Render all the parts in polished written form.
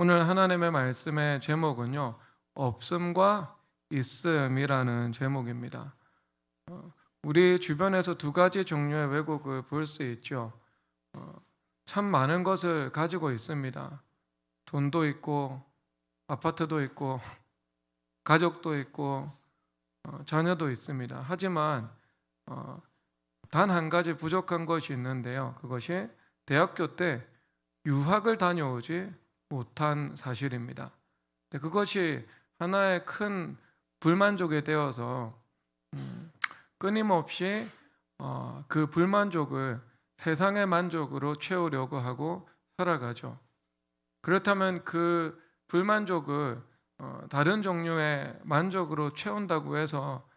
오늘 하나님의 말씀의 제목은요, 없음과 있음이라는 제목입니다. 우리 주변에서 두 가지 종류의 왜곡을 볼 수 있죠. 참 많은 것을 가지고 있습니다. 돈도 있고, 아파트도 있고, 가족도 있고, 자녀도 있습니다. 하지만 단 한 가지 부족한 것이 있는데요. 그것이 대학교 때 유학을 다녀오지 못한 사실입니다. 그것이 하나의 큰 불만족이 되어서 끊임없이 그 불만족을 세상의 만족으로 채우려고 하고 살아가죠. 그렇다면 그 불만족을 다른 종류의 만족으로 채운다고 해서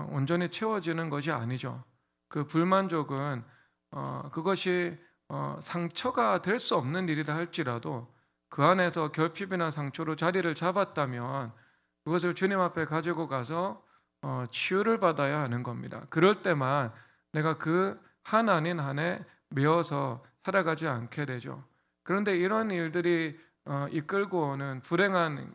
온전히 채워지는 것이 아니죠. 그 불만족은 그것이 상처가 될 수 없는 일이라 할지라도 그 안에서 결핍이나 상처로 자리를 잡았다면 그것을 주님 앞에 가지고 가서 치유를 받아야 하는 겁니다. 그럴 때만 내가 그 한 아닌 한에 매어서 살아가지 않게 되죠. 그런데 이런 일들이 이끌고 오는 불행한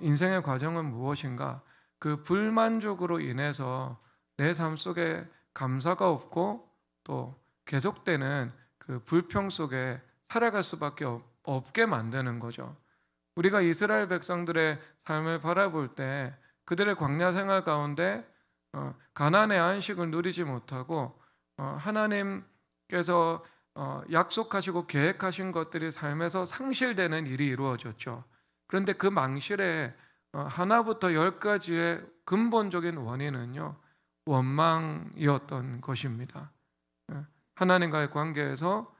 인생의 과정은 무엇인가? 그 불만족으로 인해서 내 삶 속에 감사가 없고 또 계속되는 그 불평 속에 살아갈 수밖에 없게 만드는 거죠. 우리가 이스라엘 백성들의 삶을 바라볼 때 그들의 광야 생활 가운데 가나안의 안식을 누리지 못하고 하나님께서 약속하시고 계획하신 것들이 삶에서 상실되는 일이 이루어졌죠. 그런데 그 망실의 하나부터 10가지의 근본적인 원인은요, 원망이었던 것입니다. 하나님과의 관계에서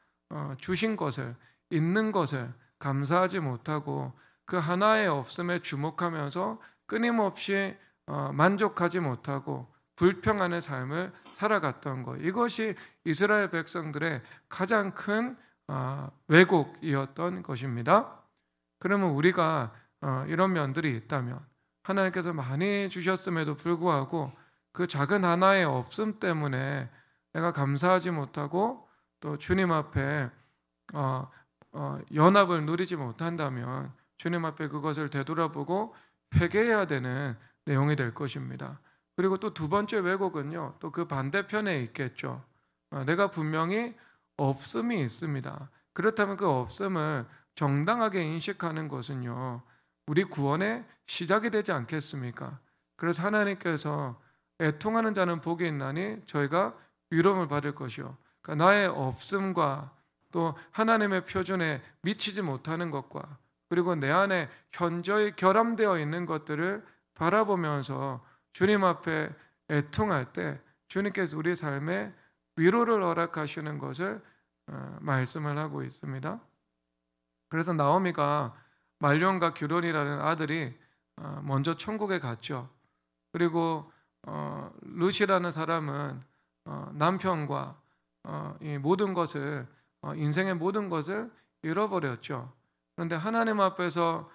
주신 것을, 있는 것을 감사하지 못하고 그 하나의 없음에 주목하면서 끊임없이 만족하지 못하고 불평하는 삶을 살아갔던 것, 이것이 이스라엘 백성들의 가장 큰 왜곡이었던 것입니다. 그러면 우리가 이런 면들이 있다면 하나님께서 많이 주셨음에도 불구하고 그 작은 하나의 없음 때문에 내가 감사하지 못하고 또 주님 앞에 연합을 누리지 못한다면 주님 앞에 그것을 되돌아보고 회개해야 되는 내용이 될 것입니다. 그리고 또 두 번째 왜곡은요, 또 그 반대편에 있겠죠. 내가 분명히 없음이 있습니다. 그렇다면 그 없음을 정당하게 인식하는 것은요, 우리 구원의 시작이 되지 않겠습니까? 그래서 하나님께서 애통하는 자는 복이 있나니 저희가 위로를 받을 것이요. 그러니까 나의 없음과 또 하나님의 표준에 미치지 못하는 것과 그리고 내 안에 현저히 결함되어 있는 것들을 바라보면서 주님 앞에 애통할 때 주님께서 우리 삶에 위로를 허락하시는 것을 말씀을 하고 있습니다. 그래서 나오미가 말론과 기론이라는 아들이 먼저 천국에 갔죠. 그리고 룻이라는 사람은 남편과 이 모든 것을 인생의 모든 것을 잃어버렸죠. 그런데 하나님 앞에서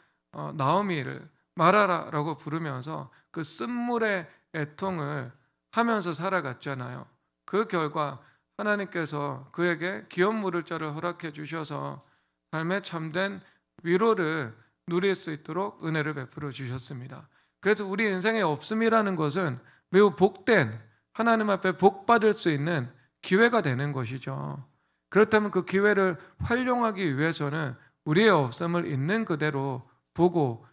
나오미를 마라라라고 부르면서 그 쓴물의 애통을 하면서 살아갔잖아요. 그 결과 하나님께서 그에게 기업 물을 자를 허락해 주셔서 삶에 참된 위로를 누릴 수 있도록 은혜를 베풀어 주셨습니다. 그래서 우리 인생에 없음이라는 것은 매우 복된, 하나님 앞에 복 받을 수 있는 기회가 되는 것이죠. 그렇다면 그 기회를 활용하기 위해서는 우리의 없음을 있는 그대로 보고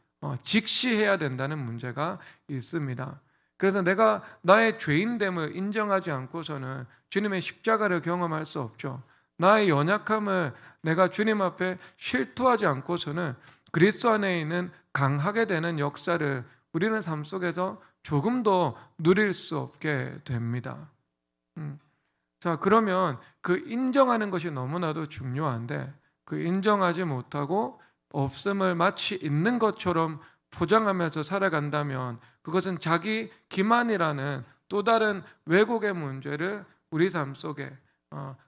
직시해야 된다는 문제가 있습니다. 그래서 내가 나의 죄인됨을 인정하지 않고서는 주님의 십자가를 경험할 수 없죠. 나의 연약함을 내가 주님 앞에 실토하지 않고서는 그리스도 안에 있는 강하게 되는 역사를 우리는 삶 속에서 조금도 누릴 수 없게 됩니다. 자, 그러면 그 인정하는 것이 너무나도 중요한데 그 인정하지 못하고 없음을 마치 있는 것처럼 포장하면서 살아간다면 그것은 자기 기만이라는 또 다른 왜곡의 문제를 우리 삶 속에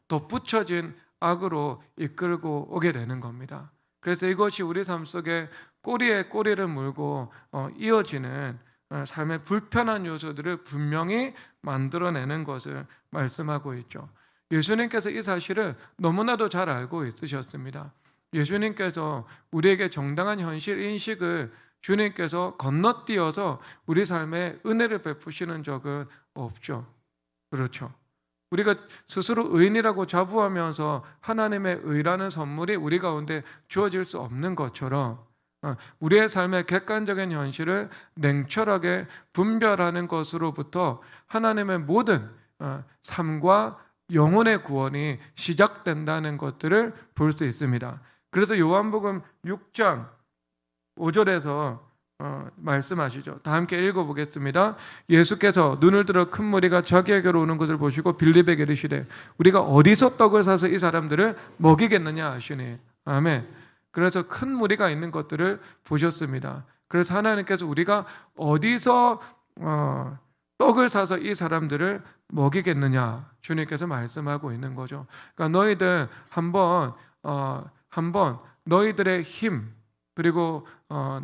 덧붙여진 악으로 이끌고 오게 되는 겁니다. 그래서 이것이 우리 삶 속에 꼬리에 꼬리를 물고 이어지는 삶의 불편한 요소들을 분명히 만들어내는 것을 말씀하고 있죠. 예수님께서 이 사실을 너무나도 잘 알고 있으셨습니다. 예수님께서 우리에게 정당한 현실 인식을 주님께서 건너뛰어서 우리 삶에 은혜를 베푸시는 적은 없죠. 그렇죠. 우리가 스스로 의인이라고 자부하면서 하나님의 의라는 선물이 우리 가운데 주어질 수 없는 것처럼 우리의 삶의 객관적인 현실을 냉철하게 분별하는 것으로부터 하나님의 모든 삶과 영혼의 구원이 시작된다는 것들을 볼 수 있습니다. 그래서 요한복음 6장 5절에서 말씀하시죠. 다 함께 읽어보겠습니다. 예수께서 눈을 들어 큰 무리가 자기에게로 오는 것을 보시고 빌립에게 이르시되 우리가 어디서 떡을 사서 이 사람들을 먹이겠느냐 하시니. 아멘. 그래서 큰 무리가 있는 것들을 보셨습니다. 그래서 하나님께서 우리가 어디서 떡을 사서 이 사람들을 먹이겠느냐 주님께서 말씀하고 있는 거죠. 그러니까 너희들 한번 너희들의 힘 그리고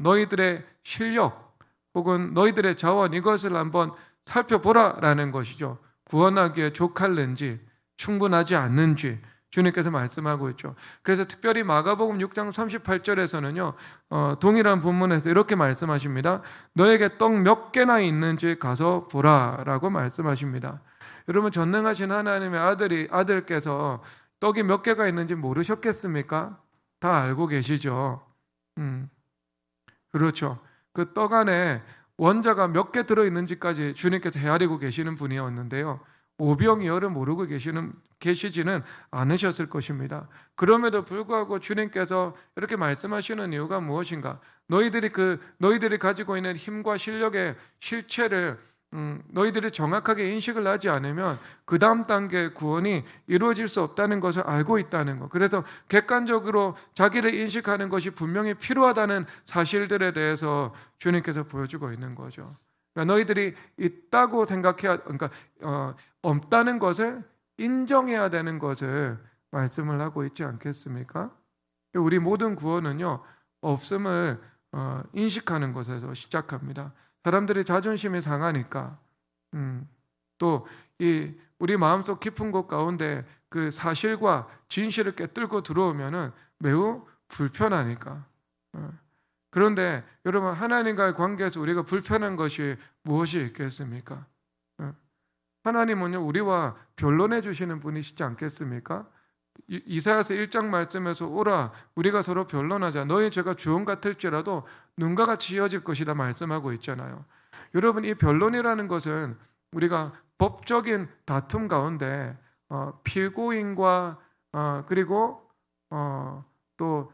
너희들의 실력 혹은 너희들의 자원 이것을 한번 살펴보라라는 것이죠. 구원하기에 족할는지 충분하지 않는지 주님께서 말씀하고 있죠. 그래서 특별히 마가복음 6장 38절에서는요 동일한 본문에서 이렇게 말씀하십니다. 너에게 떡 몇 개나 있는지 가서 보라라고 말씀하십니다. 여러분, 전능하신 하나님의 아들께서 떡이 몇 개가 있는지 모르셨겠습니까? 다 알고 계시죠. 그렇죠. 그 떡 안에 원자가 몇 개 들어있는지까지 주님께서 헤아리고 계시는 분이었는데요, 오병이어를 모르고 계시지는 않으셨을 것입니다. 그럼에도 불구하고 주님께서 이렇게 말씀하시는 이유가 무엇인가? 너희들이 가지고 있는 힘과 실력의 실체를 너희들이 정확하게 인식을 하지 않으면 그 다음 단계의 구원이 이루어질 수 없다는 것을 알고 있다는 것. 그래서 객관적으로 자기를 인식하는 것이 분명히 필요하다는 사실들에 대해서 주님께서 보여주고 있는 거죠. 그러니까 너희들이 있다고 그러니까 없다는 것을 인정해야 되는 것을 말씀을 하고 있지 않겠습니까? 우리 모든 구원은요, 없음을 인식하는 것에서 시작합니다. 사람들이 자존심이 상하니까, 또 우리 마음속 깊은 곳 가운데 그 사실과 진실을 깨뚫고 들어오면은 매우 불편하니까. 그런데 여러분, 하나님과의 관계에서 우리가 불편한 것이 무엇이 있겠습니까? 하나님은요, 우리와 변론해 주시는 분이시지 않겠습니까? 이사야서 1장 말씀에서 오라 우리가 서로 변론하자, 너희 죄가 주홍 같을지라도 눈과 같이 이어질 것이다 말씀하고 있잖아요. 여러분, 이 변론이라는 것은 우리가 법적인 다툼 가운데 피고인과 그리고 또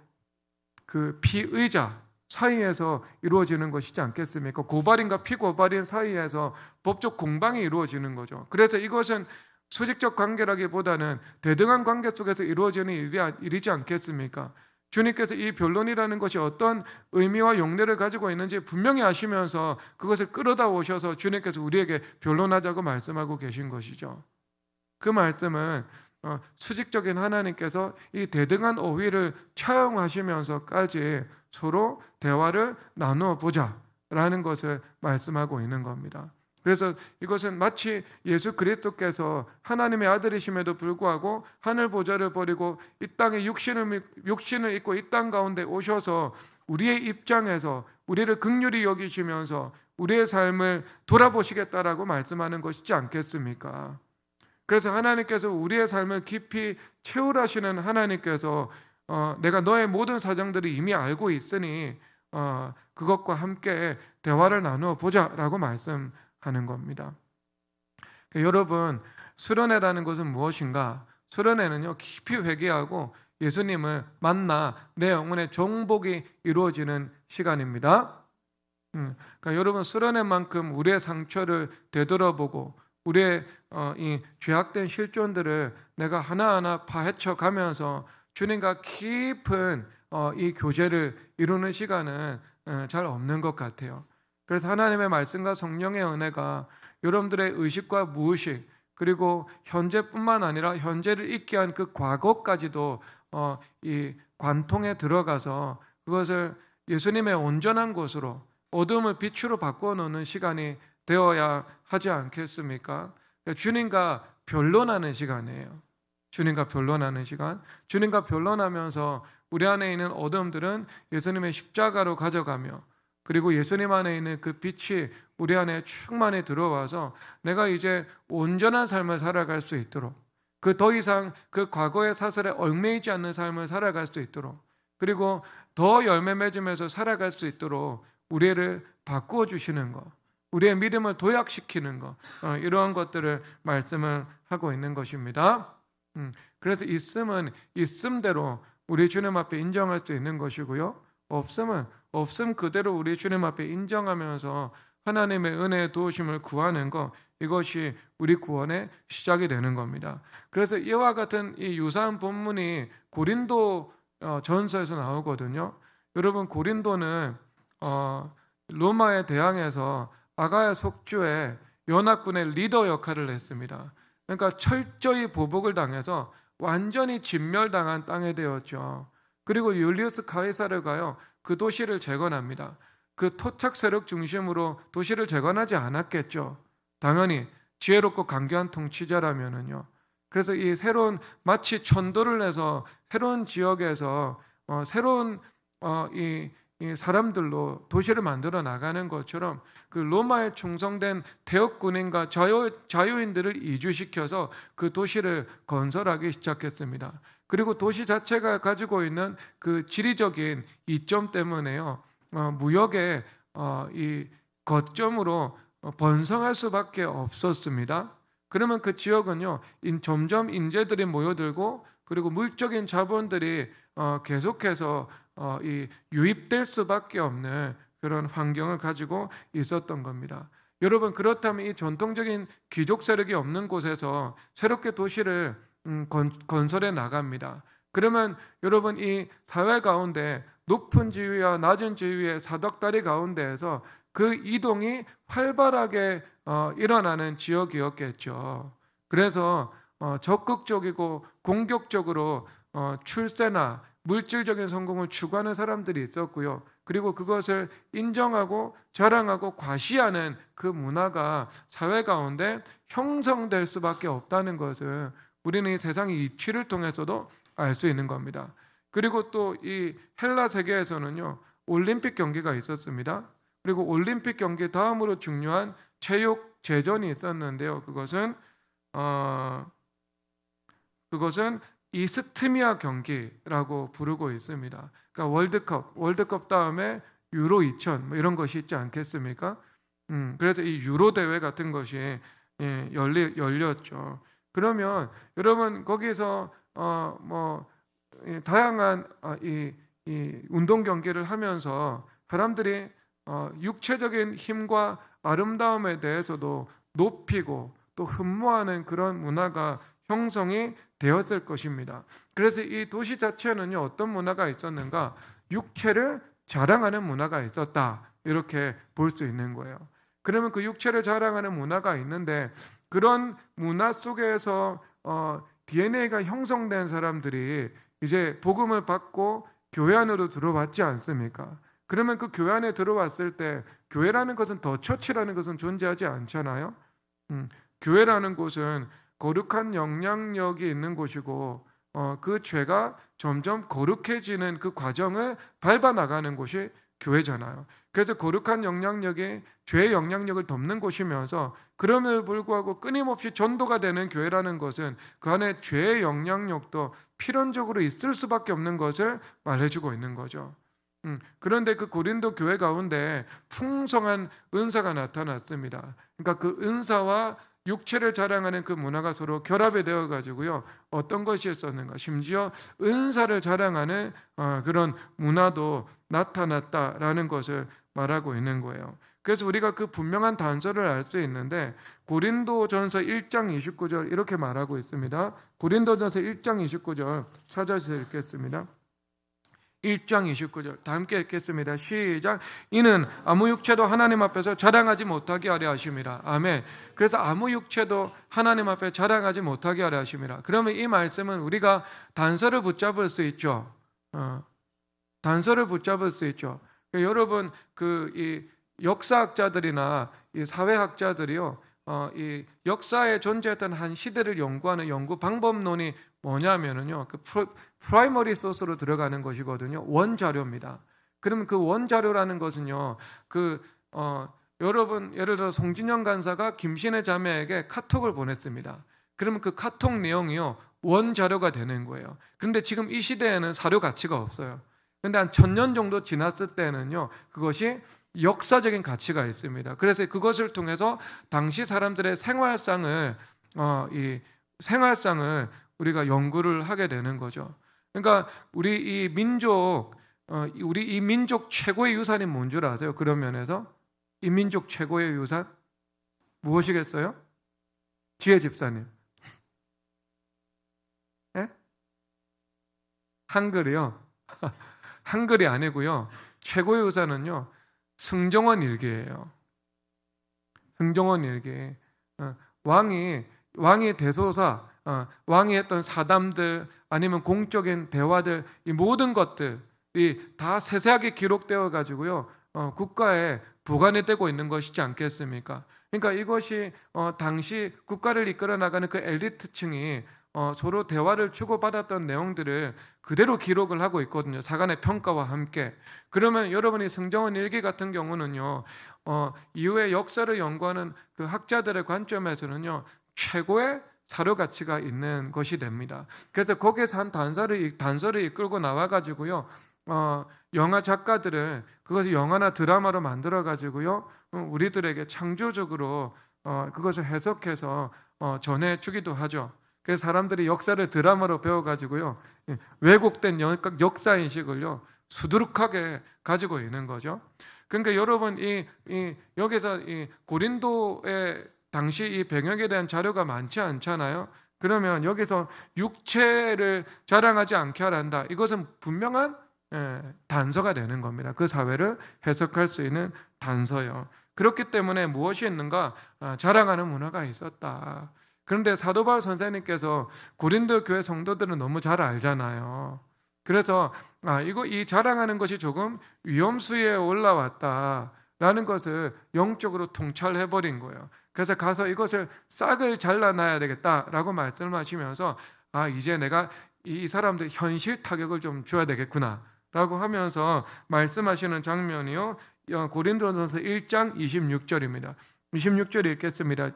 그 피의자 사이에서 이루어지는 것이지 않겠습니까? 고발인과 피고발인 사이에서 법적 공방이 이루어지는 거죠. 그래서 이것은 수직적 관계라기보다는 대등한 관계 속에서 이루어지는 일이지 않겠습니까? 주님께서 이 변론이라는 것이 어떤 의미와 용례를 가지고 있는지 분명히 아시면서 그것을 끌어다 오셔서 주님께서 우리에게 변론하자고 말씀하고 계신 것이죠. 그 말씀은 수직적인 하나님께서 이 대등한 어휘를 차용하시면서까지 서로 대화를 나누어 보자라는 것을 말씀하고 있는 겁니다. 그래서 이것은 마치 예수 그리스도께서 하나님의 아들이심에도 불구하고 하늘 보좌를 버리고 이 땅에 육신을 입고 이 땅 가운데 오셔서 우리의 입장에서 우리를 긍휼히 여기시면서 우리의 삶을 돌아보시겠다라고 말씀하는 것이지 않겠습니까? 그래서 하나님께서 우리의 삶을 깊이 채울하시는 하나님께서 내가 너의 모든 사정들을 이미 알고 있으니 그것과 함께 대화를 나누어 보자라고 말씀하는 겁니다. 여러분, 수련회라는 것은 무엇인가? 수련회는요, 깊이 회개하고 예수님을 만나 내 영혼의 정복이 이루어지는 시간입니다. 그러니까 여러분, 수련회만큼 우리의 상처를 되돌아보고 우리의 이 죄악된 실존들을 내가 하나하나 파헤쳐 가면서 주님과 깊은 이 교제를 이루는 시간은 잘 없는 것 같아요. 그래서 하나님의 말씀과 성령의 은혜가 여러분들의 의식과 무의식 그리고 현재뿐만 아니라 현재를 잊게 한 그 과거까지도 이 관통에 들어가서 그것을 예수님의 온전한 곳으로 어둠을 빛으로 바꿔놓는 시간이 되어야 하지 않겠습니까? 주님과 변론하는 시간이에요. 주님과 변론하는 시간. 주님과 변론하면서 우리 안에 있는 어둠들은 예수님의 십자가로 가져가며, 그리고 예수님 안에 있는 그 빛이 우리 안에 충만히 들어와서 내가 이제 온전한 삶을 살아갈 수 있도록, 그 더 이상 그 과거의 사슬에 얽매이지 않는 삶을 살아갈 수 있도록, 그리고 더 열매 맺으면서 살아갈 수 있도록 우리를 바꾸어 주시는 것, 우리의 믿음을 도약시키는 것, 이러한 것들을 말씀을 하고 있는 것입니다. 그래서 있음은 있음대로 우리 주님 앞에 인정할 수 있는 것이고요, 없음은 없음 그대로 우리 주님 앞에 인정하면서 하나님의 은혜의 도우심을 구하는 것, 이것이 우리 구원의 시작이 되는 겁니다. 그래서 이와 같은 이 유사한 본문이 고린도 전서에서 나오거든요. 여러분, 고린도는 로마에 대항해서 아가야 속주의 연합군의 리더 역할을 했습니다. 그러니까 철저히 보복을 당해서 완전히 진멸당한 땅이 되었죠. 그리고 율리우스 카이사르가요, 그 도시를 재건합니다. 그 토착 세력 중심으로 도시를 재건하지 않았겠죠. 당연히 지혜롭고 강교한 통치자라면은요. 그래서 이 새로운, 마치 천도를 내서 새로운 지역에서 새로운 이 사람들로 도시를 만들어 나가는 것처럼 그 로마에 충성된 태역 군인과 자유인들을 이주시켜서 그 도시를 건설하기 시작했습니다. 그리고 도시 자체가 가지고 있는 그 지리적인 이점 때문에요, 무역의 이 거점으로 번성할 수밖에 없었습니다. 그러면 그 지역은요, 점점 인재들이 모여들고, 그리고 물적인 자본들이 계속해서 유입될 수밖에 없는 그런 환경을 가지고 있었던 겁니다. 여러분, 그렇다면 이 전통적인 귀족 세력이 없는 곳에서 새롭게 도시를 건설해 나갑니다. 그러면 여러분, 이 사회 가운데 높은 지위와 낮은 지위의 사닥다리 가운데에서 그 이동이 활발하게 일어나는 지역이었겠죠. 그래서 적극적이고 공격적으로 출세나 물질적인 성공을 추구하는 사람들이 있었고요. 그리고 그것을 인정하고 자랑하고 과시하는 그 문화가 사회 가운데 형성될 수밖에 없다는 것을 우리는 이 세상의 이치를 통해서도 알 수 있는 겁니다. 그리고 또 이 헬라 세계에서는요, 올림픽 경기가 있었습니다. 그리고 올림픽 경기 다음으로 중요한 체육 제전이 있었는데요. 그것은 이스트미아 경기라고 부르고 있습니다. 그러니까 월드컵 다음에 유로 2000 이런 것이 있지 않겠습니까? 그래서 이 유로 대회 같은 것이 열렸죠. 그러면 여러분, 거기서 다양한 이 운동 경기를 하면서 사람들이 육체적인 힘과 아름다움에 대해서도 높이고 또 흠모하는 그런 문화가 형성이 되었을 것입니다. 그래서 이 도시 자체는요, 어떤 문화가 있었는가? 육체를 자랑하는 문화가 있었다, 이렇게 볼 수 있는 거예요. 그러면 그 육체를 자랑하는 문화가 있는데, 그런 문화 속에서 DNA가 형성된 사람들이 이제 복음을 받고 교회 안으로 들어왔지 않습니까? 그러면 그 교회 안에 들어왔을 때 교회라는 것은 더 처치라는 것은 존재하지 않잖아요. 교회라는 곳은 거룩한 영향력이 있는 곳이고, 그 죄가 점점 거룩해지는 그 과정을 밟아 나가는 곳이 교회잖아요. 그래서 거룩한 영향력이 죄의 영향력을 덮는 곳이면서, 그럼에도 불구하고 끊임없이 전도가 되는 교회라는 것은 그 안에 죄의 영향력도 필연적으로 있을 수밖에 없는 것을 말해주고 있는 거죠. 그런데 그 고린도 교회 가운데 풍성한 은사가 나타났습니다. 그러니까 그 은사와 육체를 자랑하는 그 문화가 서로 결합이 되어 가지고요, 어떤 것이 있었는가? 심지어 은사를 자랑하는 그런 문화도 나타났다라는 것을 말하고 있는 거예요. 그래서 우리가 그 분명한 단서를 알 수 있는데, 고린도전서 1장 29절 이렇게 말하고 있습니다. 고린도전서 1장 29절 찾아서 읽겠습니다. 1장 29절 다 함께 읽겠습니다. 시작. 이는 아무 육체도 하나님 앞에서 자랑하지 못하게 하려 하심이라. 아멘. 그래서 아무 육체도 하나님 앞에 자랑하지 못하게 하려 하심이라. 그러면 이 말씀은 우리가 단서를 붙잡을 수 있죠. 단서를 붙잡을 수 있죠. 여러분, 이 역사학자들이나 이 사회학자들이요, 이 역사에 존재했던 한 시대를 연구하는 연구 방법론이 뭐냐면은요, 그 프라이머리 소스로 들어가는 것이거든요. 원자료입니다. 그러면 그 원자료라는 것은요, 여러분 예를 들어 송진영 간사가 김신혜 자매에게 카톡을 보냈습니다. 그러면 그 카톡 내용이요, 원자료가 되는 거예요. 그런데 지금 이 시대에는 사료 가치가 없어요. 그런데 한 1000년 정도 지났을 때는요, 그것이 역사적인 가치가 있습니다. 그래서 그것을 통해서 당시 사람들의 생활상을 우리가 연구를 하게 되는 거죠. 그러니까 우리 이 민족 최고의 유산이 뭔 줄 아세요? 그런 면에서 이 민족 최고의 유산 무엇이겠어요? 지혜 집사님. 네? 한글이요? 한글이 아니고요. 최고의 유산은요, 승정원 일기예요. 승정원 일기. 왕이 대소사, 왕이 했던 사담들, 아니면 공적인 대화들, 이 모든 것들이 다 세세하게 기록되어 가지고요, 국가에 보관이 되고 있는 것이지 않겠습니까? 그러니까 이것이 당시 국가를 이끌어 나가는 그 엘리트층이 서로 대화를 주고받았던 내용들을 그대로 기록을 하고 있거든요. 사간의 평가와 함께. 그러면 여러분이 승정원 일기 같은 경우는요, 이후의 역사를 연구하는 그 학자들의 관점에서는요, 최고의 사료 가치가 있는 것이 됩니다. 그래서 거기에서 한 단서를 이끌고 나와가지고요, 영화 작가들은 그것을 영화나 드라마로 만들어가지고요, 우리들에게 창조적으로 그것을 해석해서 전해주기도 하죠. 그래서 사람들이 역사를 드라마로 배워가지고요, 왜곡된 역사인식을요, 수두룩하게 가지고 있는 거죠. 그러니까 여러분, 여기서 이 고린도의 당시 이 병역에 대한 자료가 많지 않잖아요. 그러면 여기서 육체를 자랑하지 않게 하라 한다. 이것은 분명한 단서가 되는 겁니다. 그 사회를 해석할 수 있는 단서요. 그렇기 때문에 무엇이 있는가? 자랑하는 문화가 있었다. 그런데 사도 바울 선생님께서 고린도 교회 성도들은 너무 잘 알잖아요. 그래서 이 자랑하는 것이 조금 위험수위에 올라왔다라는 것을 영적으로 통찰해 버린 거예요. 그래서 가서 이것을 싹을 잘라놔야 되겠다라고 말씀하시면서 이제 내가 이 사람들 현실 타격을 좀 줘야 되겠구나 라고 하면서 말씀하시는 장면이요, 고린도전서 1장 26절입니다. 26절 읽겠습니다.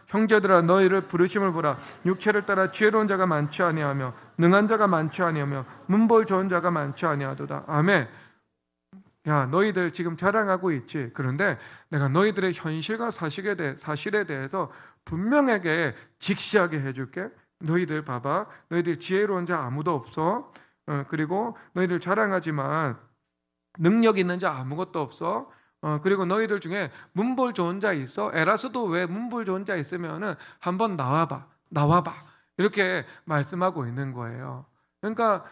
형제들아, 너희를 부르심을 보라. 육체를 따라 지혜로운 자가 많지 아니하며 능한 자가 많지 아니하며 문벌 좋은 자가 많지 아니하도다. 아멘. 야, 너희들 지금 자랑하고 있지. 그런데 내가 너희들의 현실과 사실에 대해서 분명하게 직시하게 해줄게. 너희들 봐봐. 너희들 지혜로운 자 아무도 없어. 그리고 너희들 자랑하지만 능력 있는 자 아무것도 없어. 그리고 너희들 중에 문벌 좋은 자 있어? 에라스도 왜 문벌 좋은 자 있으면은 한번 나와봐. 이렇게 말씀하고 있는 거예요. 그러니까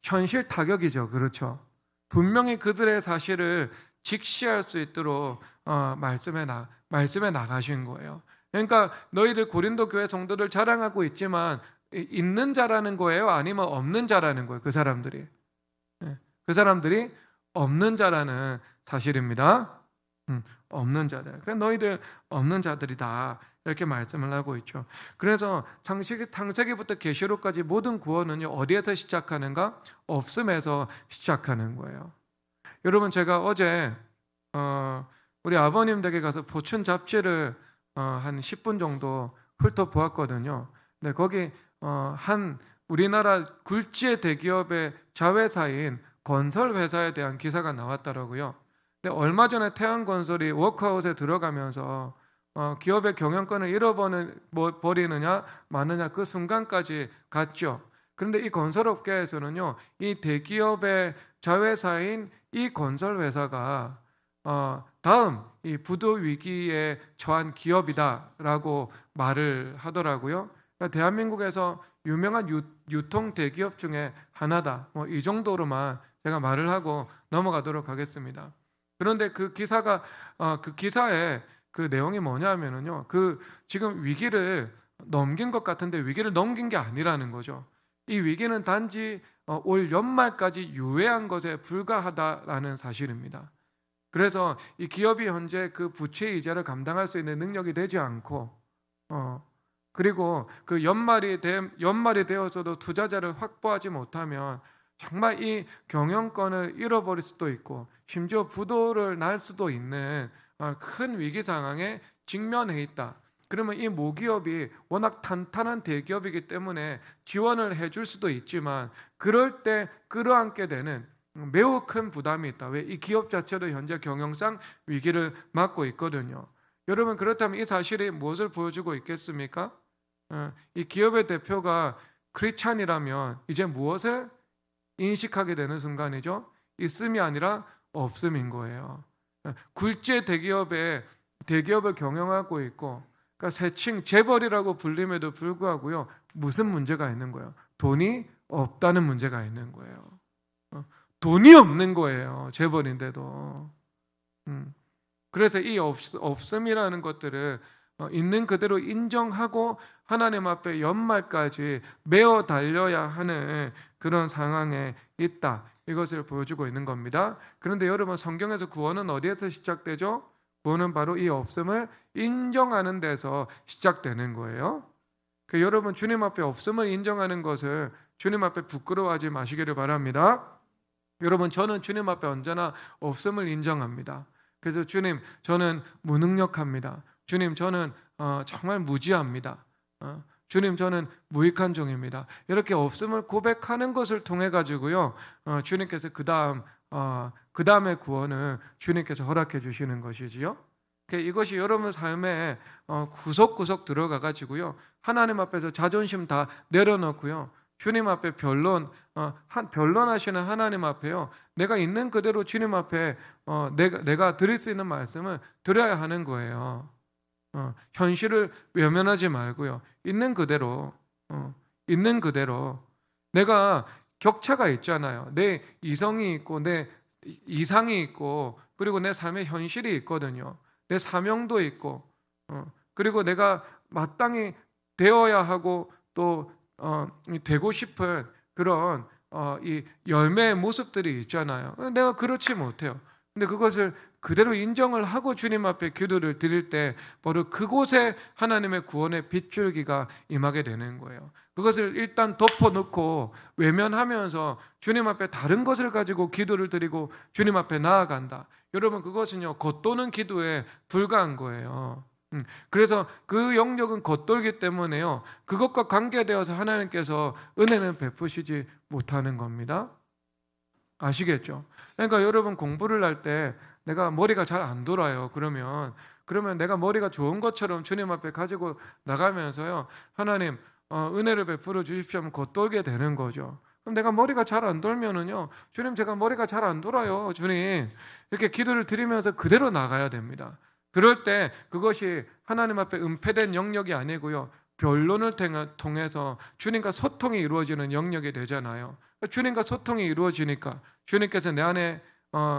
현실 타격이죠. 그렇죠. 분명히 그들의 사실을 직시할 수 있도록 말씀에 나가신 거예요. 그러니까 너희들 고린도 교회 성도들 자랑하고 있지만 있는 자라는 거예요? 아니면 없는 자라는 거예요? 그 사람들이 없는 자라는 사실입니다. 없는 자들. 그러니까 너희들 없는 자들이다. 이렇게 말씀을 하고 있죠. 그래서 창세기부터 계시록까지 모든 구원은요, 어디에서 시작하는가? 없음에서 시작하는 거예요. 여러분, 제가 어제 우리 아버님 댁에 가서 보춘 잡지를 한 10분 정도 훑어보았거든요. 근데 거기 한 우리나라 굴지의 대기업의 자회사인 건설회사에 대한 기사가 나왔더라고요. 근데 얼마 전에 태양건설이 워크아웃에 들어가면서 기업의 경영권을 잃어버리느냐 마느냐 그 순간까지 갔죠. 그런데 이 건설업계에서는요, 이 대기업의 자회사인 이 건설회사가 다음 이 부도 위기에 처한 기업이다라고 말을 하더라고요. 그러니까 대한민국에서 유명한 유통 대기업 중에 하나다. 이 정도로만 제가 말을 하고 넘어가도록 하겠습니다. 그런데 그 기사의 그 내용이 뭐냐면요, 지금 위기를 넘긴 것 같은데 위기를 넘긴 게 아니라는 거죠. 이 위기는 단지 올 연말까지 유예한 것에 불과하다라는 사실입니다. 그래서 이 기업이 현재 그 부채 이자를 감당할 수 있는 능력이 되지 않고 그리고 그 연말이 되어서도 투자자를 확보하지 못하면 정말 이 경영권을 잃어버릴 수도 있고 심지어 부도를 날 수도 있는 큰 위기 상황에 직면해 있다. 그러면 이 모기업이 워낙 탄탄한 대기업이기 때문에 지원을 해줄 수도 있지만 그럴 때 끌어안게 되는 매우 큰 부담이 있다. 왜? 이 기업 자체도 현재 경영상 위기를 맞고 있거든요. 여러분, 그렇다면 이 사실이 무엇을 보여주고 있겠습니까? 이 기업의 대표가 크리스찬이라면 이제 무엇을 인식하게 되는 순간이죠? 있음이 아니라 없음인 거예요. 굴지의 대기업을 경영하고 있고, 그러니까 세칭 재벌이라고 불림에도 불구하고요, 무슨 문제가 있는 거예요? 돈이 없다는 문제가 있는 거예요. 돈이 없는 거예요, 재벌인데도. 그래서 이 없음이라는 것들을 있는 그대로 인정하고 하나님 앞에 연말까지 매어 달려야 하는 그런 상황에 있다. 이것을 보여주고 있는 겁니다. 그런데 여러분, 성경에서 구원은 어디에서 시작되죠? 구원은 바로 이 없음을 인정하는 데서 시작되는 거예요. 여러분, 주님 앞에 없음을 인정하는 것을 주님 앞에 부끄러워하지 마시기를 바랍니다. 여러분, 저는 주님 앞에 언제나 없음을 인정합니다. 그래서 주님, 저는 무능력합니다. 주님, 저는 정말 무지합니다. 주님, 저는 무익한 종입니다. 이렇게 없음을 고백하는 것을 통해 가지고요, 주님께서 그 다음의 구원을 주님께서 허락해 주시는 것이지요. 이것이 여러분 삶에 구석구석 들어가 가지고요, 하나님 앞에서 자존심 다 내려놓고요, 주님 앞에 변론하시는 하나님 앞에요, 내가 있는 그대로 주님 앞에 내가 드릴 수 있는 말씀을 드려야 하는 거예요. 현실을 외면하지 말고요, 있는 그대로 내가 격차가 있잖아요. 내 이성이 있고 내 이상이 있고 그리고 내 삶의 현실이 있거든요. 내 사명도 있고 그리고 내가 마땅히 되어야 하고 또 되고 싶은 그런 이 열매의 모습들이 있잖아요. 내가 그렇지 못해요. 근데 그것을 그대로 인정을 하고 주님 앞에 기도를 드릴 때 바로 그곳에 하나님의 구원의 빗줄기가 임하게 되는 거예요. 그것을 일단 덮어놓고 외면하면서 주님 앞에 다른 것을 가지고 기도를 드리고 주님 앞에 나아간다. 여러분, 그것은요, 겉도는 기도에 불과한 거예요. 그래서 그 영역은 겉돌기 때문에요, 그것과 관계되어서 하나님께서 은혜는 베푸시지 못하는 겁니다. 아시겠죠? 그러니까 여러분, 공부를 할 때 내가 머리가 잘 안 돌아요. 그러면 내가 머리가 좋은 것처럼 주님 앞에 가지고 나가면서요, 하나님 은혜를 베풀어 주십시오 하면 겉돌게 되는 거죠. 그럼 내가 머리가 잘 안 돌면은요, 주님, 제가 머리가 잘 안 돌아요, 주님, 이렇게 기도를 드리면서 그대로 나가야 됩니다. 그럴 때 그것이 하나님 앞에 은폐된 영역이 아니고요, 변론을 통해서 주님과 소통이 이루어지는 영역이 되잖아요. 주님과 소통이 이루어지니까 주님께서 내 안에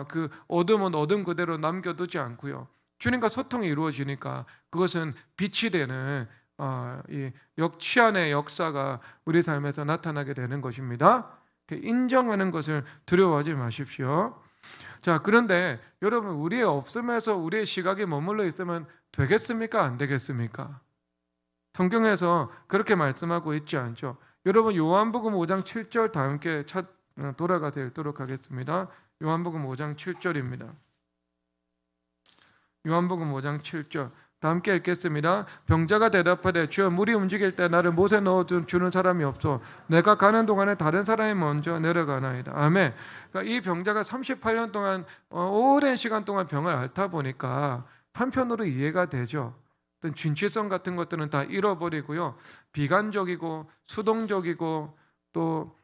그 어둠은 어둠 그대로 남겨두지 않고요, 주님과 소통이 이루어지니까 그것은 빛이 되는 이 역치안의 역사가 우리 삶에서 나타나게 되는 것입니다. 인정하는 것을 두려워하지 마십시오. 자, 그런데 여러분, 우리의 없음에서 우리의 시각이 머물러 있으면 되겠습니까? 안 되겠습니까? 성경에서 그렇게 말씀하고 있지 않죠. 여러분, 요한복음 5장 7절 다 함께 돌아가서 읽도록 하겠습니다. 요한복음 5장 7절입니다. 요한복음 5장 7절 다 함께 읽겠습니다. 병자가 대답하되 주여, 물이 움직일 때 나를 못에 넣어주는 사람이 없어 내가 가는 동안에 다른 사람이 먼저 내려가나이다. 아멘. 그러니까 이 병자가 38년 동안 오랜 시간 동안 병을 앓다 보니까 한편으로 이해가 되죠. 어떤 진취성 같은 것들은 다 잃어버리고요, 비관적이고 수동적이고 또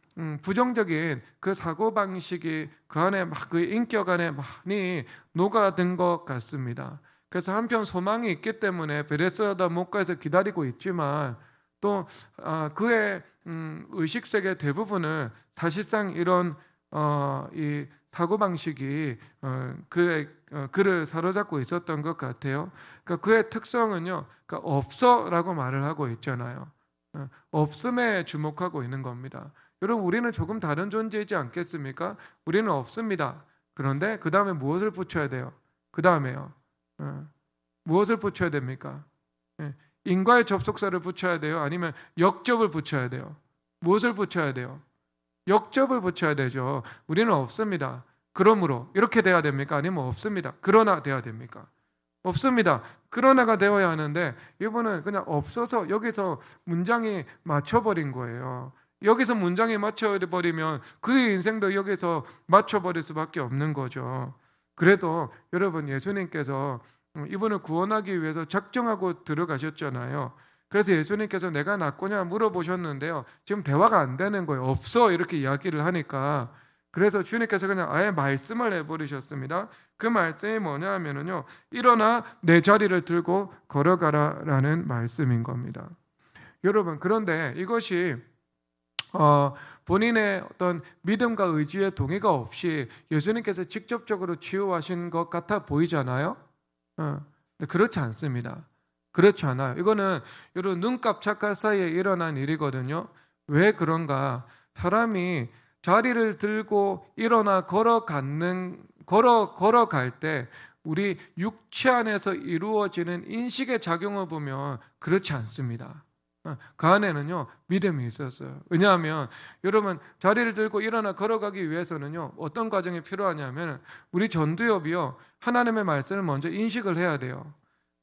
부정적인 그 사고방식이 그 안에 그 인격 안에 많이 녹아든 것 같습니다. 그래서 한편 소망이 있기 때문에 베레스다 목가에서 기다리고 있지만 또 그의 의식세계 대부분을 사실상 이런 이 사고방식이 그를 사로잡고 있었던 것 같아요. 그러니까 그의 특성은요, 그러니까 없어라고 말을 하고 있잖아요. 없음에 주목하고 있는 겁니다. 여러분, 우리는 조금 다른 존재이지 않겠습니까? 우리는 없습니다. 그런데 그 다음에 무엇을 붙여야 돼요? 그 다음에요, 무엇을 붙여야 됩니까? 인과의 접속사를 붙여야 돼요? 아니면 역접을 붙여야 돼요? 무엇을 붙여야 돼요? 역접을 붙여야 되죠. 우리는 없습니다. 그러므로 이렇게 돼야 됩니까? 아니면 없습니다. 그러나 돼야 됩니까? 없습니다. 그러나가 되어야 하는데 이분은 그냥 없어서 여기서 문장이 맞춰버린 거예요. 여기서 문장이 맞춰버리면 그의 인생도 여기서 맞춰버릴 수밖에 없는 거죠. 그래도 여러분, 예수님께서 이분을 구원하기 위해서 작정하고 들어가셨잖아요. 그래서 예수님께서 내가 낫고냐 물어보셨는데요, 지금 대화가 안 되는 거예요. 없어, 이렇게 이야기를 하니까. 그래서 주님께서 그냥 아예 말씀을 해버리셨습니다. 그 말씀이 뭐냐 하면요, 일어나 내 자리를 들고 걸어가라라는 말씀인 겁니다. 여러분, 그런데 이것이 본인의 어떤 믿음과 의지의 동의가 없이 예수님께서 직접적으로 치유하신 것 같아 보이잖아요. 그렇지 않습니다. 그렇지 않아요. 이거는 여러분, 눈 깜짝할 사이에 일어난 일이거든요. 왜 그런가? 사람이 자리를 들고 일어나 걸어갈 때 우리 육체 안에서 이루어지는 인식의 작용을 보면 그렇지 않습니다. 그 안에는요, 믿음이 있었어요. 왜냐하면 여러분, 자리를 들고 일어나 걸어가기 위해서는요, 어떤 과정이 필요하냐면 우리 전두엽이요, 하나님의 말씀을 먼저 인식을 해야 돼요.